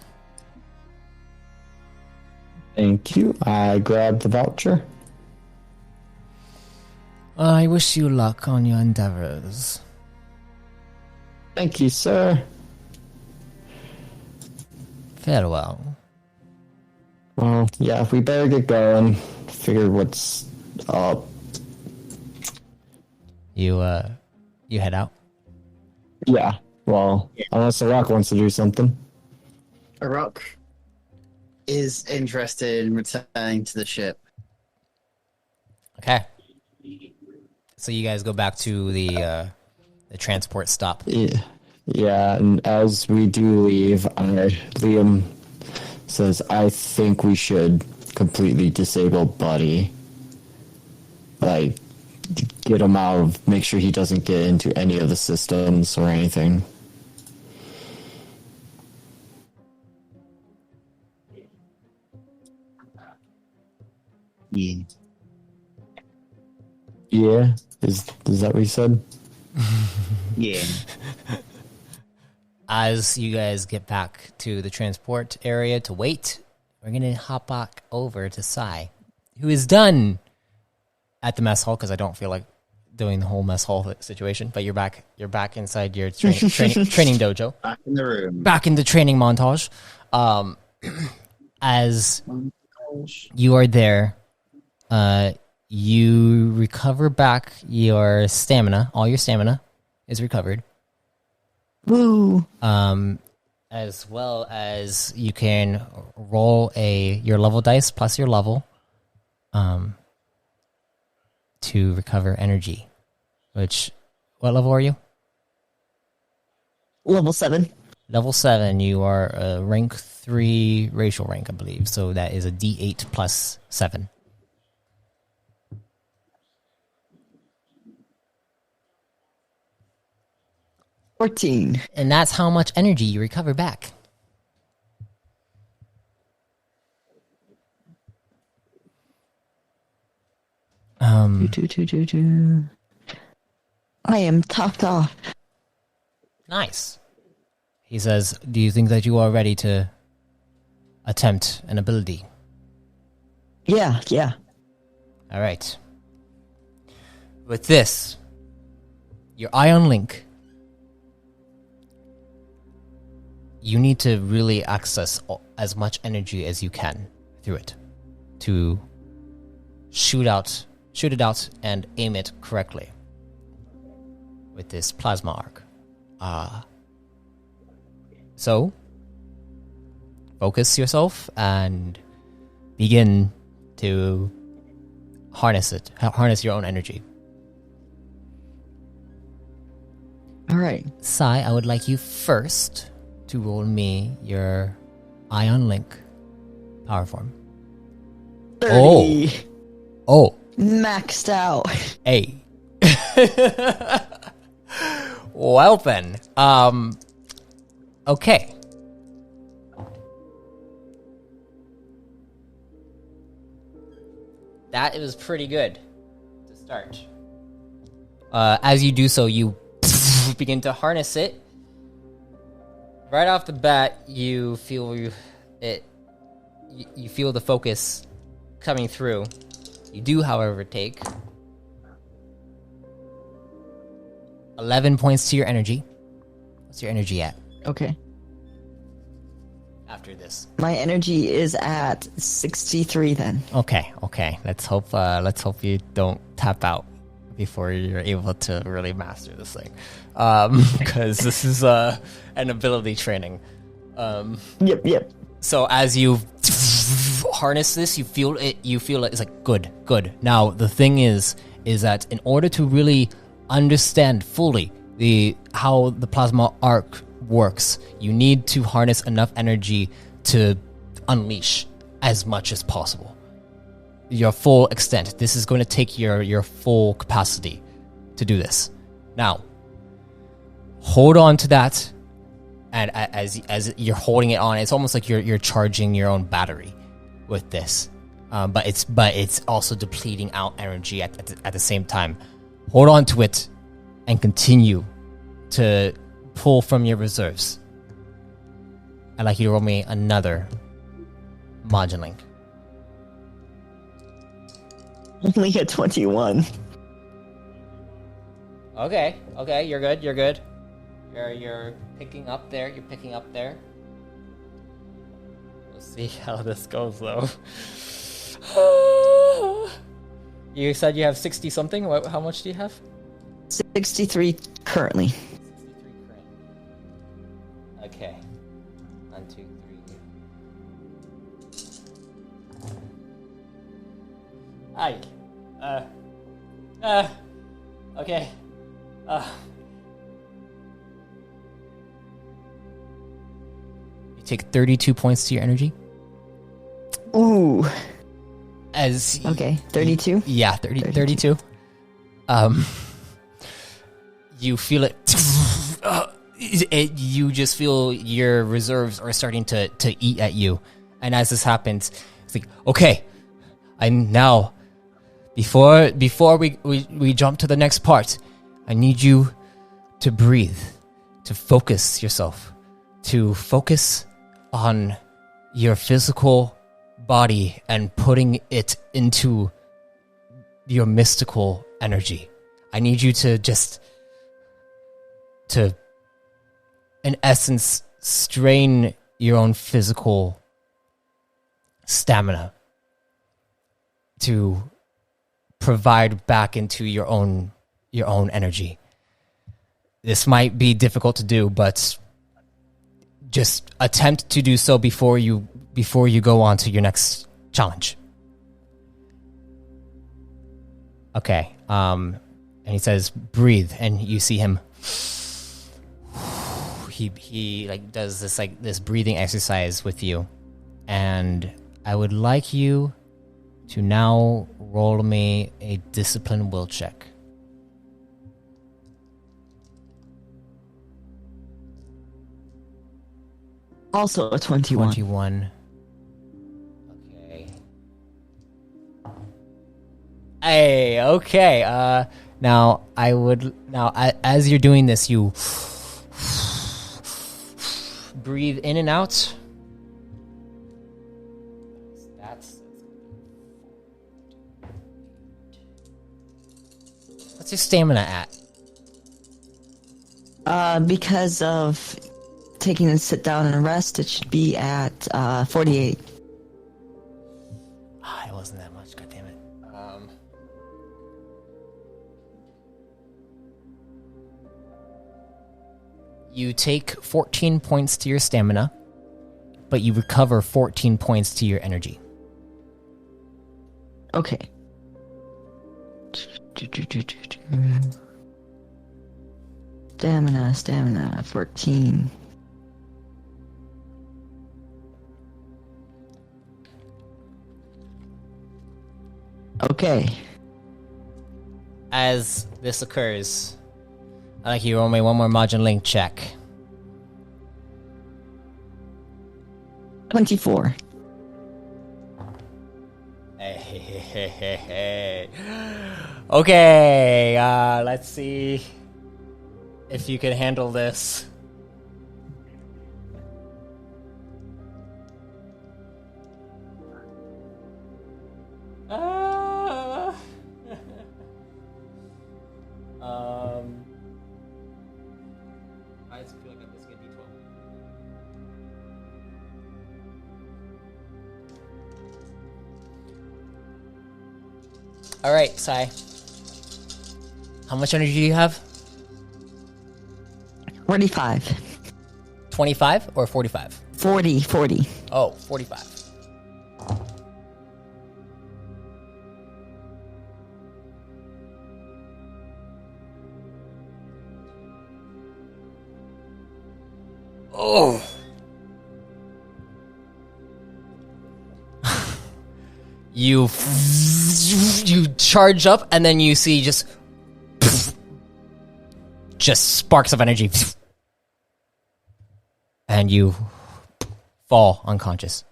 Thank you. I grabbed the voucher. I wish you luck on your endeavors. Thank you, sir. Farewell. Well, yeah, we better get going. Figure what's up. You head out. Yeah, well, unless the rock wants to do something. Rock is interested in returning to the ship. Okay. So you guys go back to the transport stop. Yeah, and as we do leave, Liam says, I think we should completely disable Buddy. Like, get him out of, make sure he doesn't get into any of the systems or anything. Yeah. Yeah? Is that what he said? Yeah. As you guys get back to the transport area to wait, we're going to hop back over to Sai, who is done at the mess hall, because I don't feel like doing the whole mess hall situation, but you're back inside your training dojo. Back in the room. Back in the training montage. As you are there, you recover back your stamina. All your stamina is recovered. Woo! As well as you can roll your level dice plus your level, to recover energy. What level are you? Level 7. Level 7. You are a rank 3 racial rank, I believe. So that is a D8 plus 7. $14. And that's how much energy you recover back. I am topped off. Nice. He says, do you think that you are ready to attempt an ability? Yeah. All right. With this, your Ion Link, you need to really access as much energy as you can through it to shoot it out and aim it correctly with this plasma arc. So, focus yourself and begin to harness it. Harness your own energy. All right. Sai, I would like you first to roll me your Ion Link power form. 30. Oh. Maxed out. Hey. Well then. Okay. That was pretty good to start. As you do so, you begin to harness it. Right off the bat, you feel it. You feel the focus coming through. You do, however, take 11 points to your energy. What's your energy at Okay. after this? My energy is at 63 then. Okay. Let's hope you don't tap out before you're able to really master this thing, because this is an ability training. Yep. So as you harness this, you feel it. It's like good. Now the thing is that in order to really understand fully how the plasma arc works, you need to harness enough energy to unleash as much as possible. Your full extent. This is going to take your full capacity to do this. Now, hold on to that, and as you're holding it on, it's almost like you're charging your own battery with this. But it's also depleting out energy at the same time. Hold on to it, and continue to pull from your reserves. I'd like you to roll me another moduling. Only at 21. Okay, you're good. You're picking up there. We'll see how this goes, though. You said you have 60 something. How much do you have? 63 currently. 63 current. Okay. 1, 2, 3. Hi. Okay. You take 32 points to your energy. Ooh. As Okay, 32? Yeah, 32. You feel it. You just feel your reserves are starting to eat at you. And as this happens, it's like, okay, I'm now, before we jump to the next part, I need you to breathe, to focus yourself, to focus on your physical body and putting it into your mystical energy. I need you to just, in essence, strain your own physical stamina to provide back into your own energy. This might be difficult to do, but just attempt to do so before you go on to your next challenge. Okay. And he says, breathe, and you see him. He like does this breathing exercise with you, and I would like you to now roll me a discipline will check. Also a 21. 21. Okay. Hey, okay. Now as you're doing this, you breathe in and out. What's your stamina at? Because of taking a sit down and rest, it should be at 48. It wasn't that much, goddammit. You take 14 points to your stamina, but you recover 14 points to your energy. Okay. Stamina, 14. Okay. As this occurs, I'd like you to roll me one more Majin Link check. 24. Hey. Okay, let's see if you can handle this. I just feel like I'm missing a D12. All right, Sai. How much energy do you have? 45. 25 or 45? 40. Oh, 45. Oh. You charge up, and then you see just sparks of energy, and you fall unconscious.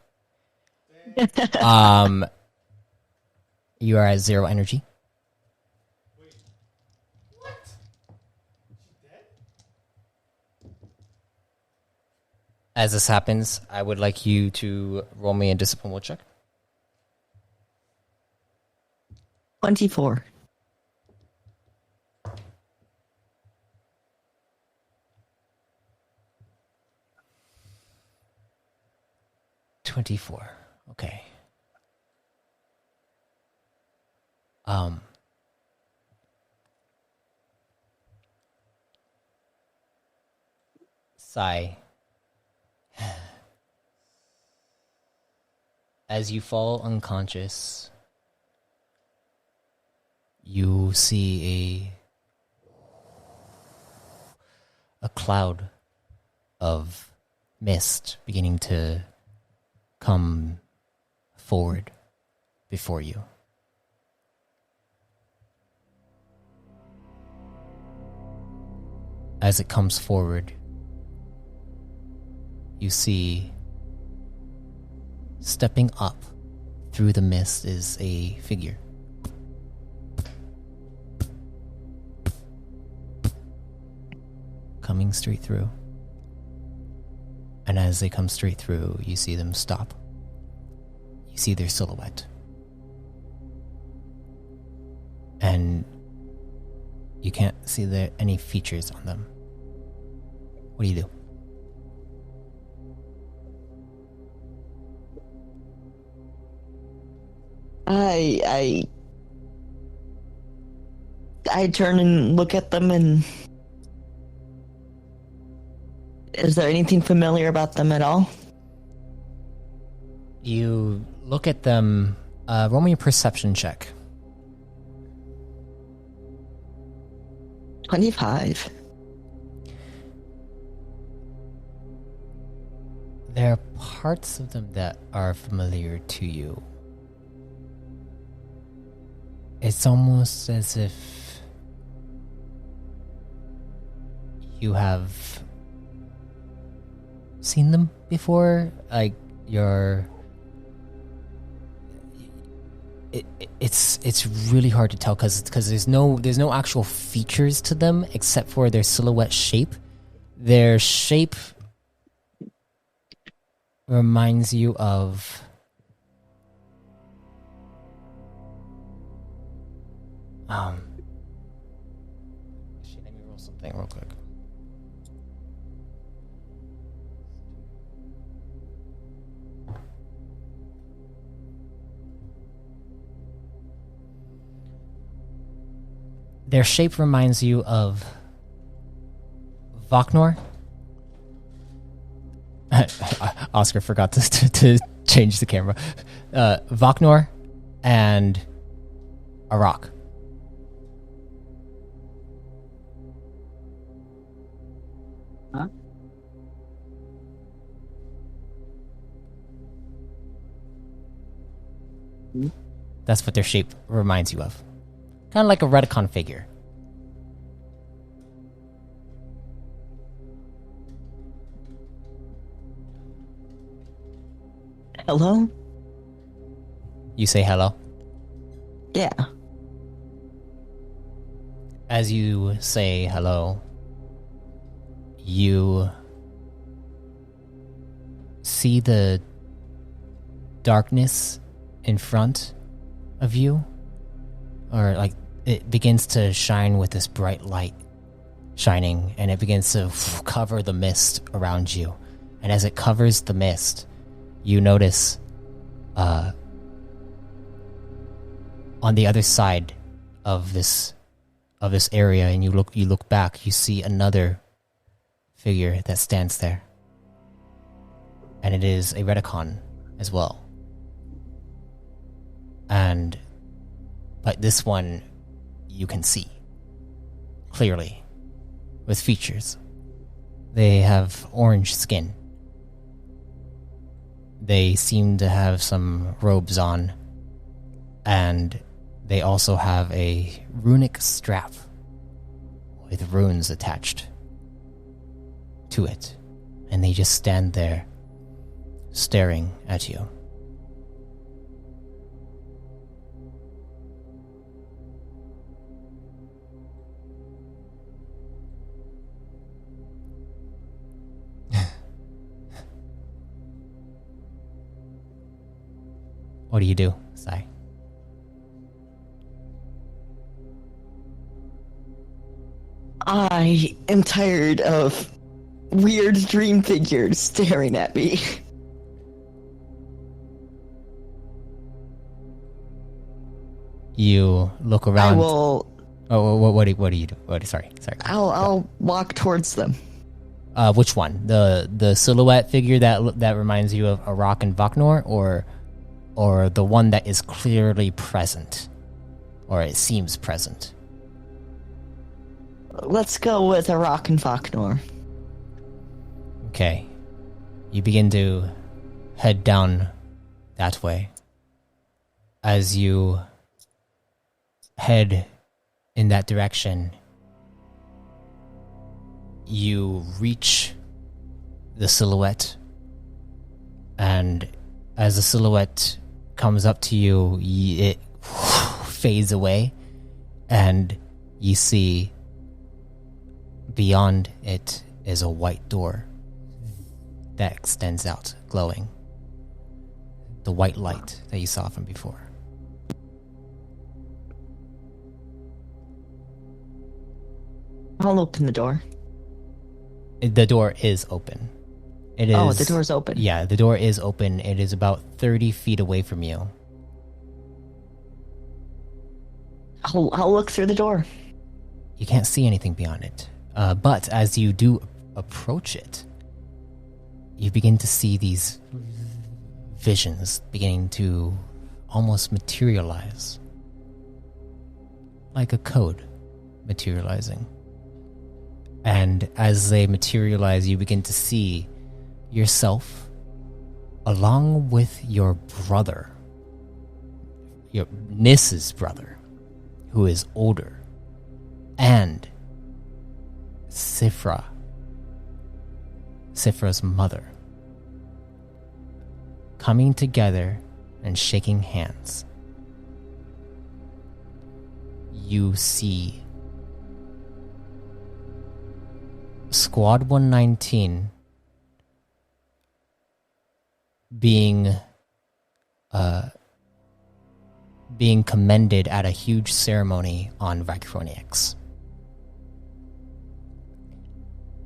You are at 0 energy. Wait, what? She dead? As this happens, I would like you to roll me a discipline will check. 24. Okay. Sigh. As you fall unconscious, you see a cloud of mist beginning to come forward before you. As it comes forward, you see stepping up through the mist is a figure. Coming straight through. And as they come straight through, you see them stop. You see their silhouette. And you can't see any features on them. What do you do? I turn and look at them, and is there anything familiar about them at all? You look at them. Roll me a perception check. 25. There are parts of them that are familiar to you. It's almost as if you have seen them before. Like it's really hard to tell because there's no actual features to them except for their silhouette shape. Their shape reminds you of let me roll something real quick. Their shape reminds you of Voknor. Oscar forgot to change the camera. Voknor and a rock. Huh? That's what their shape reminds you of. Kind of like a Redicon figure. Hello? You say hello. Yeah. As you say hello, you see the darkness in front of you, or like it begins to shine with this bright light shining, and it begins to cover the mist around you. And as it covers the mist, you notice on the other side of this area, and you look back, you see another figure that stands there, and it is a Redicon as well. But this one you can see clearly with features. They have orange skin. They seem to have some robes on, and they also have a runic strap with runes attached to it. And they just stand there staring at you. What do you do, Sai? I am tired of weird dream figures staring at me. You look around. I will. Oh, what do you do? Sorry. I'll walk towards them. Which one? The silhouette figure that reminds you of Arak and Vaknor, or the one that is clearly present, or it seems present? Let's go with Arak and Vaknor. Okay. You begin to head down that way. As you head in that direction, you reach the silhouette, and as the silhouette comes up to you, it fades away, and you see beyond it is a white door that extends out, glowing. The white light that you saw from before. I'll open the door. The door is open. It is. Oh, the door's open. Yeah, the door is open. It is about 30 feet away from you. I'll look through the door. You can't see anything beyond it. But as you do approach it, you begin to see these visions beginning to almost materialize. Like a code materializing. And as they materialize, you begin to see yourself along with your brother, your Nis's brother, who is older, and Sifra's mother, coming together and shaking hands. You see Squad 119 being commended at a huge ceremony on Vicronix.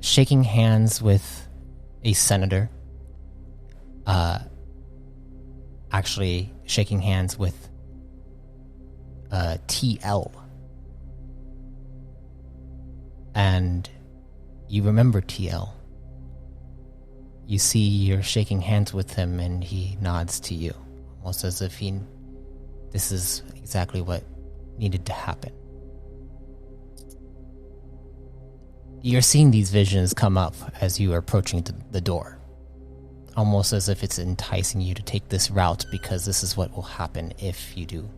Shaking hands with a senator. Actually shaking hands with TL. And you remember TL. You see you're shaking hands with him, and he nods to you, almost as if this is exactly what needed to happen. you're seeing these visions come up as you are approaching the door. Almost as if it's enticing you to take this route because this is what will happen if you do.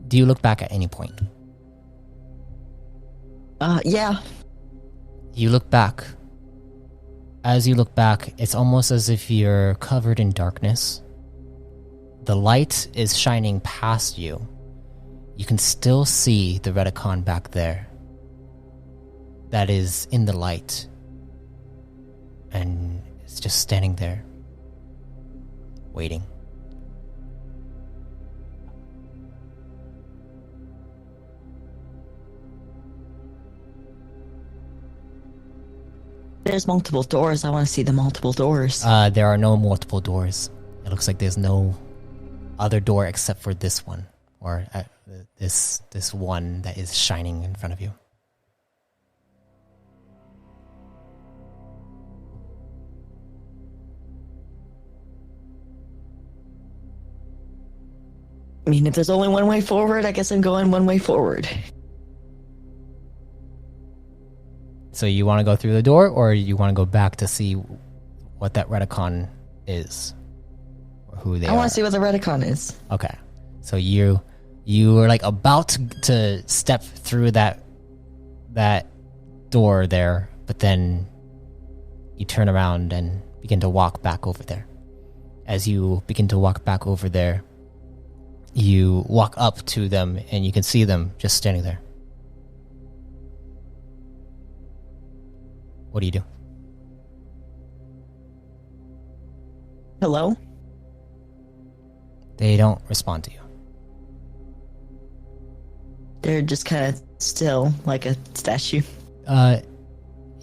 Do you look back at any point? Yeah. You look back. As you look back, it's almost as if you're covered in darkness. The light is shining past you. You can still see the Redicon back there. That is in the light. And it's just standing there. Waiting. There's multiple doors. I want to see the multiple doors. There are no multiple doors. It looks like there's no other door except for this one. Or this one that is shining in front of you. I mean, if there's only one way forward, I guess I'm going one way forward. So you want to go through the door, or you want to go back to see what that Redicon is? Or who they are? I want to see what the Redicon is. Okay. So you were like about to step through that door there, but then you turn around and begin to walk back over there. As you begin to walk back over there, you walk up to them and you can see them just standing there. What do you do? Hello? They don't respond to you. They're just kind of still, like a statue.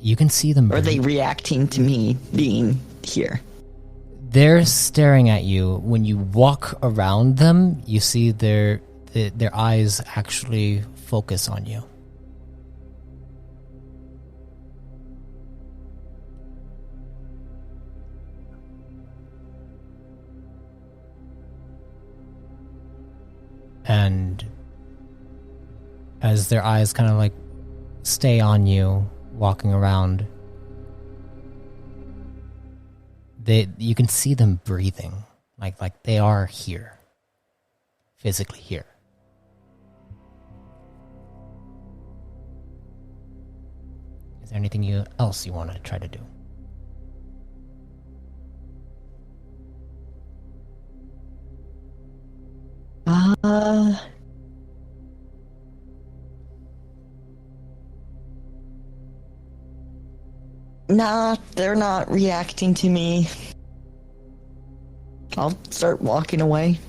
You can see them. Or are they reacting to me being here? They're staring at you. When you walk around them, you see their eyes actually focus on you. And as their eyes kind of like stay on you, walking around, you can see them breathing, like they are here, physically here. Is there anything else you want to try to do? Nah, they're not reacting to me. I'll start walking away.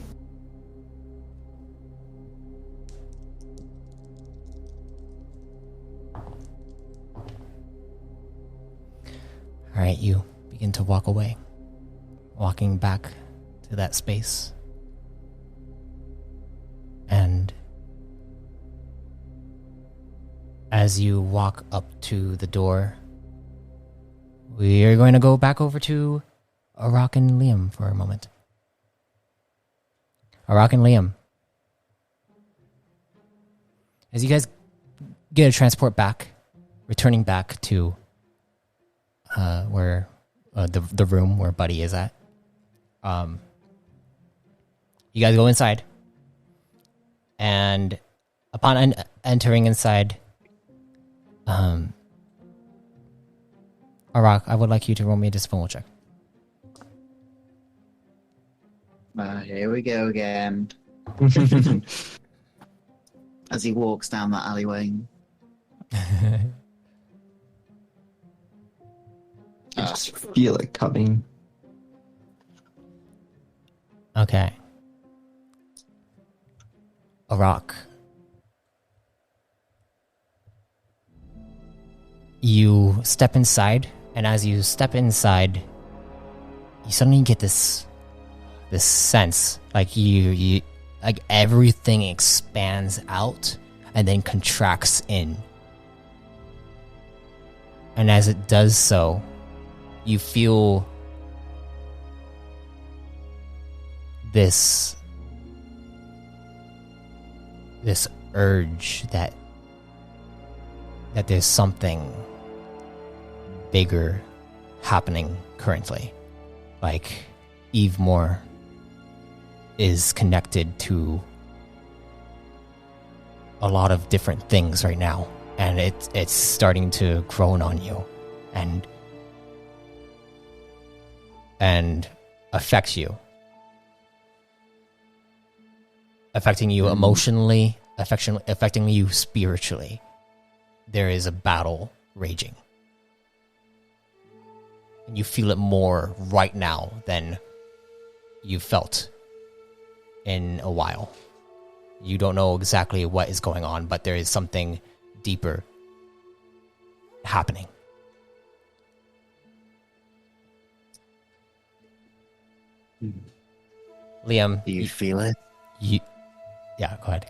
Alright, you begin to walk away, walking back to that space. And as you walk up to the door, we are going to go back over to Arak and Liam for a moment. Arak and Liam, as you guys get a transport back, returning back to where the room where Buddy is at, you guys go inside, and upon entering inside, Arak, I would like you to roll me a disciplinary check. Here we go again. As he walks down that alleyway. I just feel it coming. Okay. Arak. You step inside, and as you step inside, you suddenly get this sense like you like everything expands out and then contracts in. And as it does so, you feel this urge that there's something bigger happening currently. Like Eve Moore is connected to a lot of different things right now, and it's starting to groan on you and affect you. Affecting you emotionally, affecting you spiritually. There is a battle raging. And you feel it more right now than you felt in a while. You don't know exactly what is going on, but there is something deeper happening. Liam, Do you feel it? Yeah, go ahead.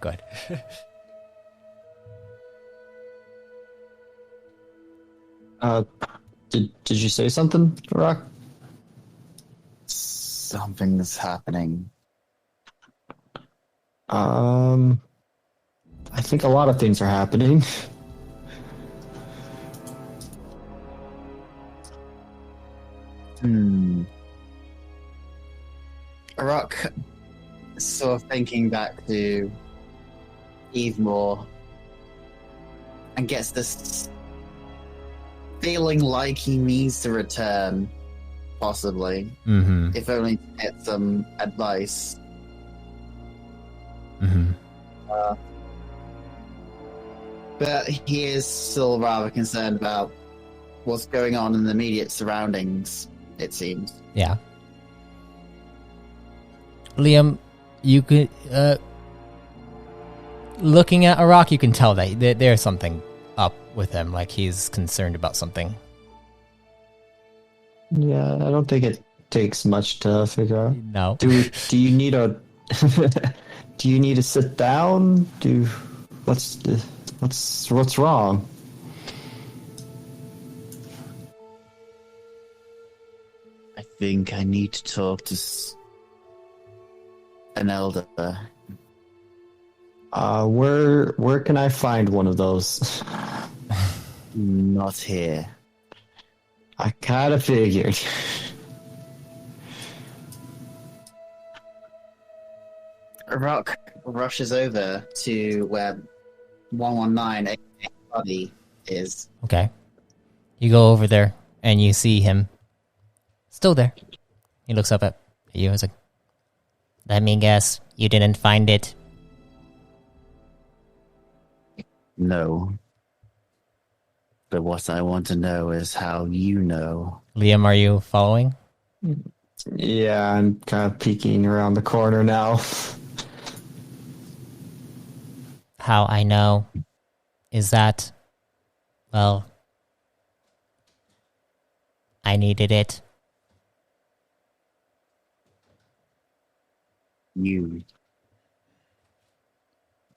Did you say something, Rock? Something's happening. I think a lot of things are happening. Rock, sort of thinking back to Eve Moore, and gets this feeling like he needs to return, possibly, if only to get some advice. But he is still rather concerned about what's going on in the immediate surroundings, it seems. Yeah. Liam, you could, looking at Arak, you can tell that there's something up with him, like he's concerned about something. Yeah, I don't think it takes much to figure out. No. Do you need a do you need to sit down? What's wrong? I think I need to talk to an elder. Where can I find one of those? Not here. I kind of figured. Rock rushes over to where 119 body is. Okay. You go over there, and you see him still there. He looks up at you and is like, "Let me guess, you didn't find it." No. But what I want to know is how you know. Liam, are you following? Yeah, I'm kind of peeking around the corner now. How I know is that, well, I needed it. You.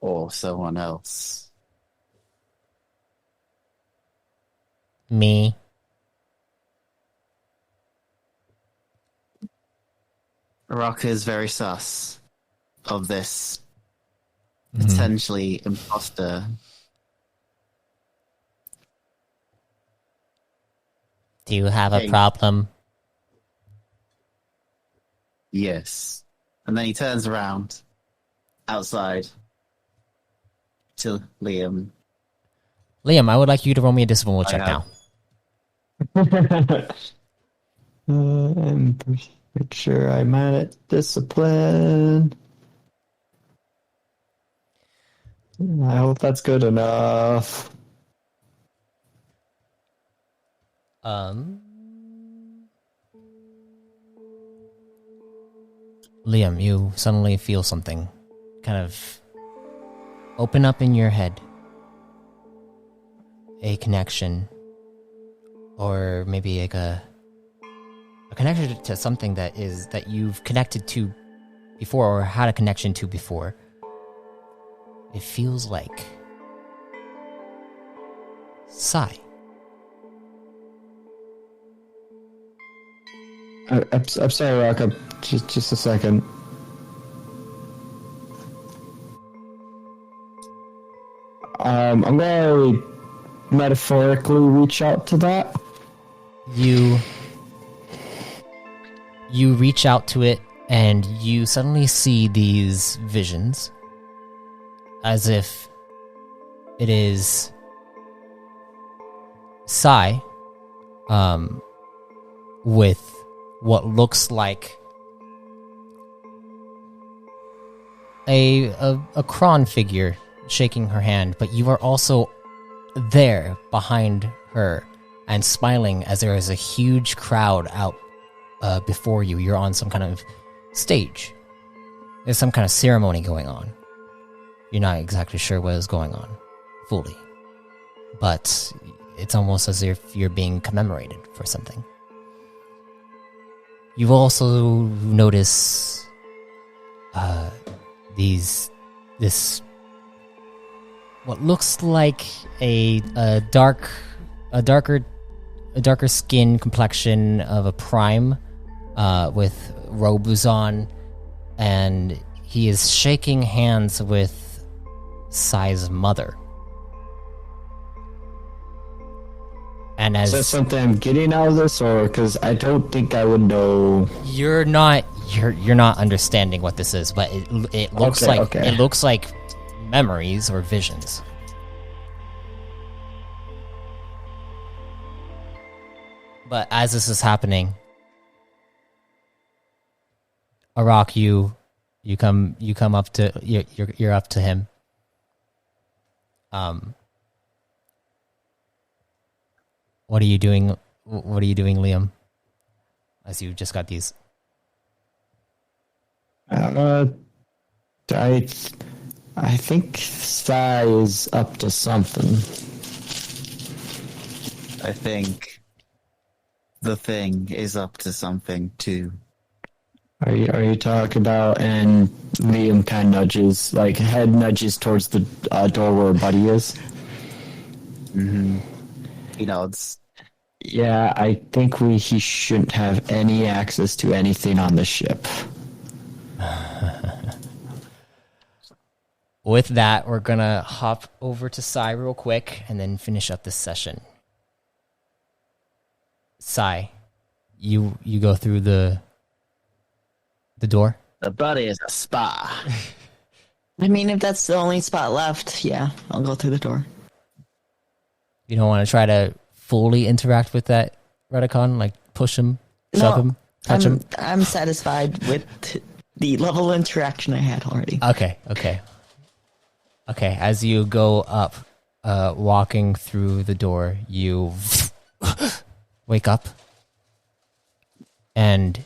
Or someone else. Me. Rock is very sus of this potentially imposter. Do you have a problem? Yes. And then he turns around outside to Liam. Liam, I would like you to roll me a discipline check now. And make sure I'm at discipline. I hope that's good enough. Liam, you suddenly feel something kind of open up in your head. A connection, or maybe like a connection to something that you've connected to before or had a connection to before. It feels like Sai. I'm sorry, Rock. Just a second. I'm gonna metaphorically reach out to that. You reach out to it, and you suddenly see these visions, as if it is Sai, with what looks like a Kron figure shaking her hand, but you are also there behind her and smiling as there is a huge crowd out before you. You're on some kind of stage. There's some kind of ceremony going on. You're not exactly sure what is going on fully, but it's almost as if you're being commemorated for something. You also notice this what looks like a darker skin complexion of a prime with robes on, and he is shaking hands with Sai's mother. And as Is that something I'm getting out of this, or because I don't think I would know? you're not understanding what this is, but it looks it looks like memories or visions. But as this is happening, Arak, you come up to you're up to him. What are you doing? What are you doing, Liam? As you just got these. I think Sai is up to something. I think the thing is up to something too. Are you talking about? And Liam kind of nudges, like head nudges towards the door where Buddy is. Mm-hmm. He nods. Yeah, I think he shouldn't have any access to anything on the ship. With that, we're gonna hop over to Sai real quick and then finish up this session. Sai, you go through the door. The body is a spa. I mean, if that's the only spot left, yeah, I'll go through the door. You don't want to try to fully interact with that Redicon, like push him, shove him, touch him. I'm satisfied with the level of interaction I had already. Okay. As you go up, walking through the door, you wake up, and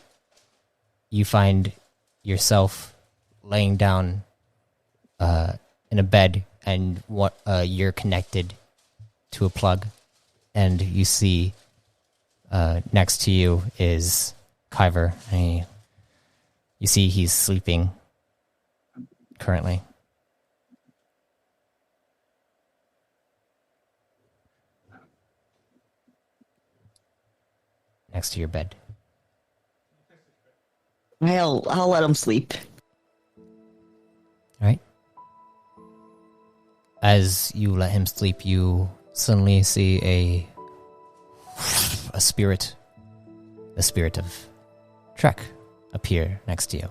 you find yourself laying down in a bed, and you're connected to a plug, and you see next to you is Kaiver. And you see he's sleeping currently. Next to your bed. I'll let him sleep. All right. As you let him sleep, you suddenly see a spirit, the spirit of Trek, appear next to you.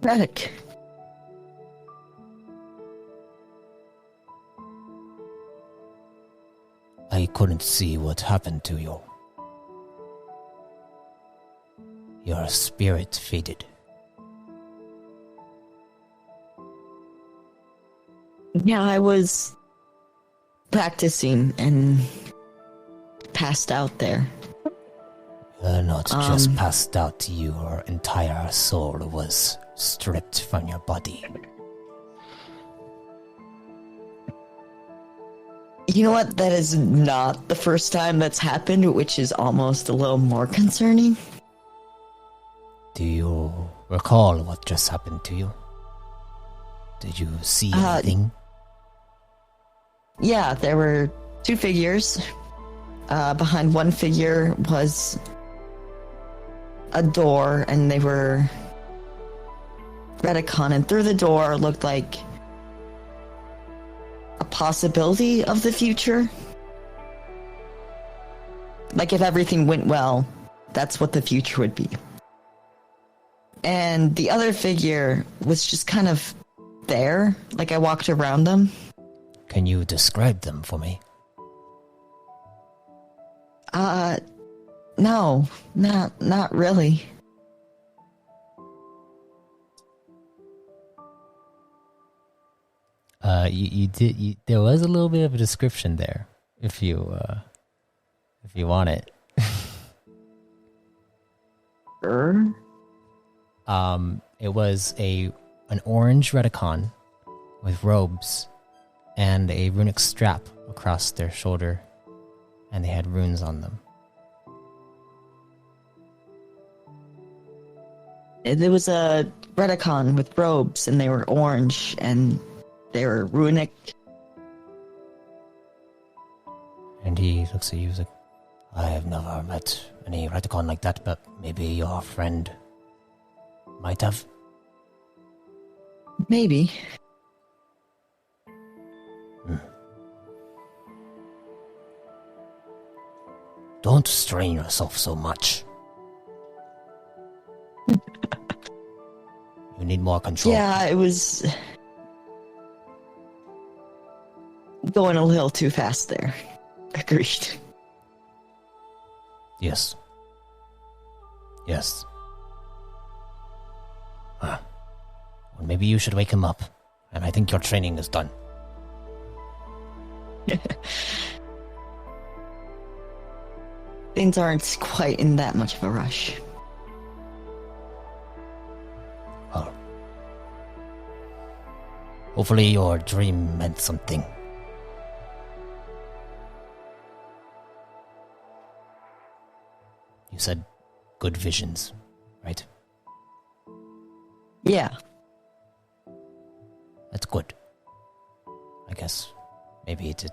Redick. I couldn't see what happened to you. Your spirit faded. Yeah, I was practicing and passed out there. You're not just passed out, your entire soul was stripped from your body. You know what? That is not the first time that's happened, which is almost a little more concerning. Do you recall what just happened to you? Did you see anything? Yeah, there were two figures. Behind one figure was a door, and they were Reticon, and through the door looked like a possibility of the future. Like if everything went well, that's what the future would be. And the other figure was just kind of there, like I walked around them. Can you describe them for me? No, not really. There was a little bit of a description there, if you want it. Sure. It was an orange Reticon with robes and a runic strap across their shoulder, and they had runes on them. There was a Reticon with robes, and they were orange, and they were runic. And he looks at you like, I have never met any Reticon like that, but maybe your friend might have. Maybe. Don't strain yourself so much. You need more control. Yeah, it was going a little too fast there. Agreed. Yes. Well, maybe you should wake him up. And I think your training is done. Things aren't quite in that much of a rush. Well, hopefully your dream meant something. You said good visions, right? Yeah. That's good. I guess maybe it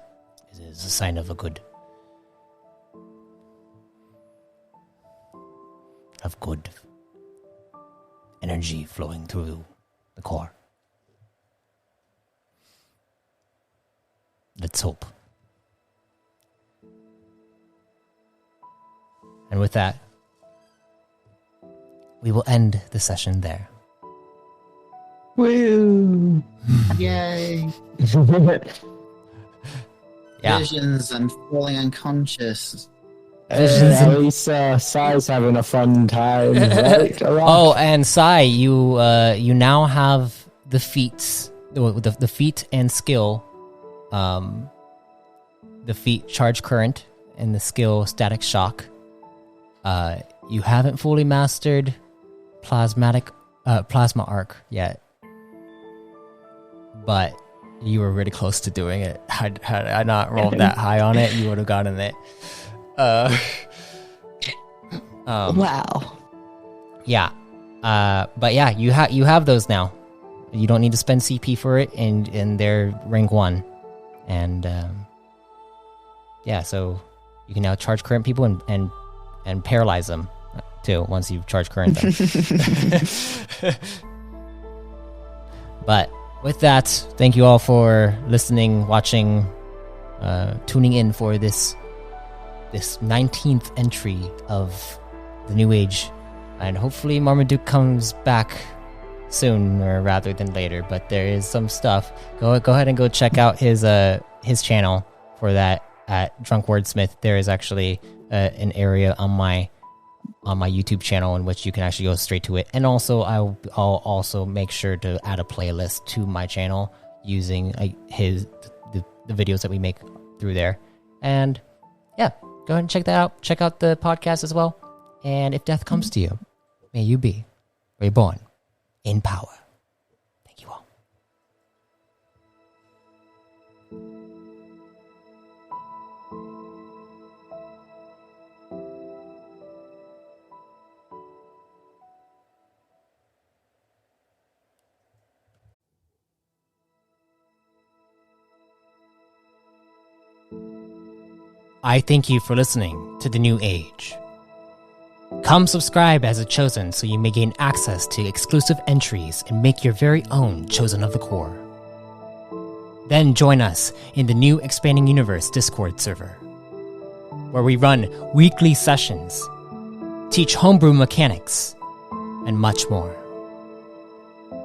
is a sign of good energy flowing through the core. Let's hope. And with that, we will end the session there. Woo! Yay! Yeah. Visions and falling unconscious. At least Sai's having a fun time, right? Oh, and Sai, you now have the feats, the feat and skill, the feat charge current and the skill static shock. You haven't fully mastered plasma arc yet, but you were really close to doing it. Had I not rolled that high on it, you would have gotten it. Wow. Yeah. But yeah, you have those now. You don't need to spend CP for it, and they're rank 1. And yeah, so you can now charge current people and paralyze them too once you've charged current them. But with that, thank you all for listening, watching, tuning in for this 19th entry of the New Age, and hopefully Marmaduke comes back sooner rather than later. But there is some stuff. Go ahead and go check out his channel for that at Drunk Wordsmith. There is actually an area on my YouTube channel in which you can actually go straight to it. And also, I'll also make sure to add a playlist to my channel using the videos that we make through there. And yeah, go ahead and check that out. Check out the podcast as well. And if death comes to you, may you be reborn in power. Thank you all. I thank you for listening to The New Age. Become subscribed as a Chosen so you may gain access to exclusive entries and make your very own Chosen of the Core. Then join us in the new Expanding Universe Discord server, where we run weekly sessions, teach homebrew mechanics, and much more.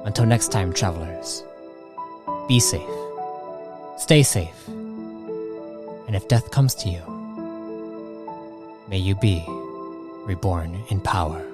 Until next time, travelers, be safe, stay safe, and if death comes to you, may you be reborn in power.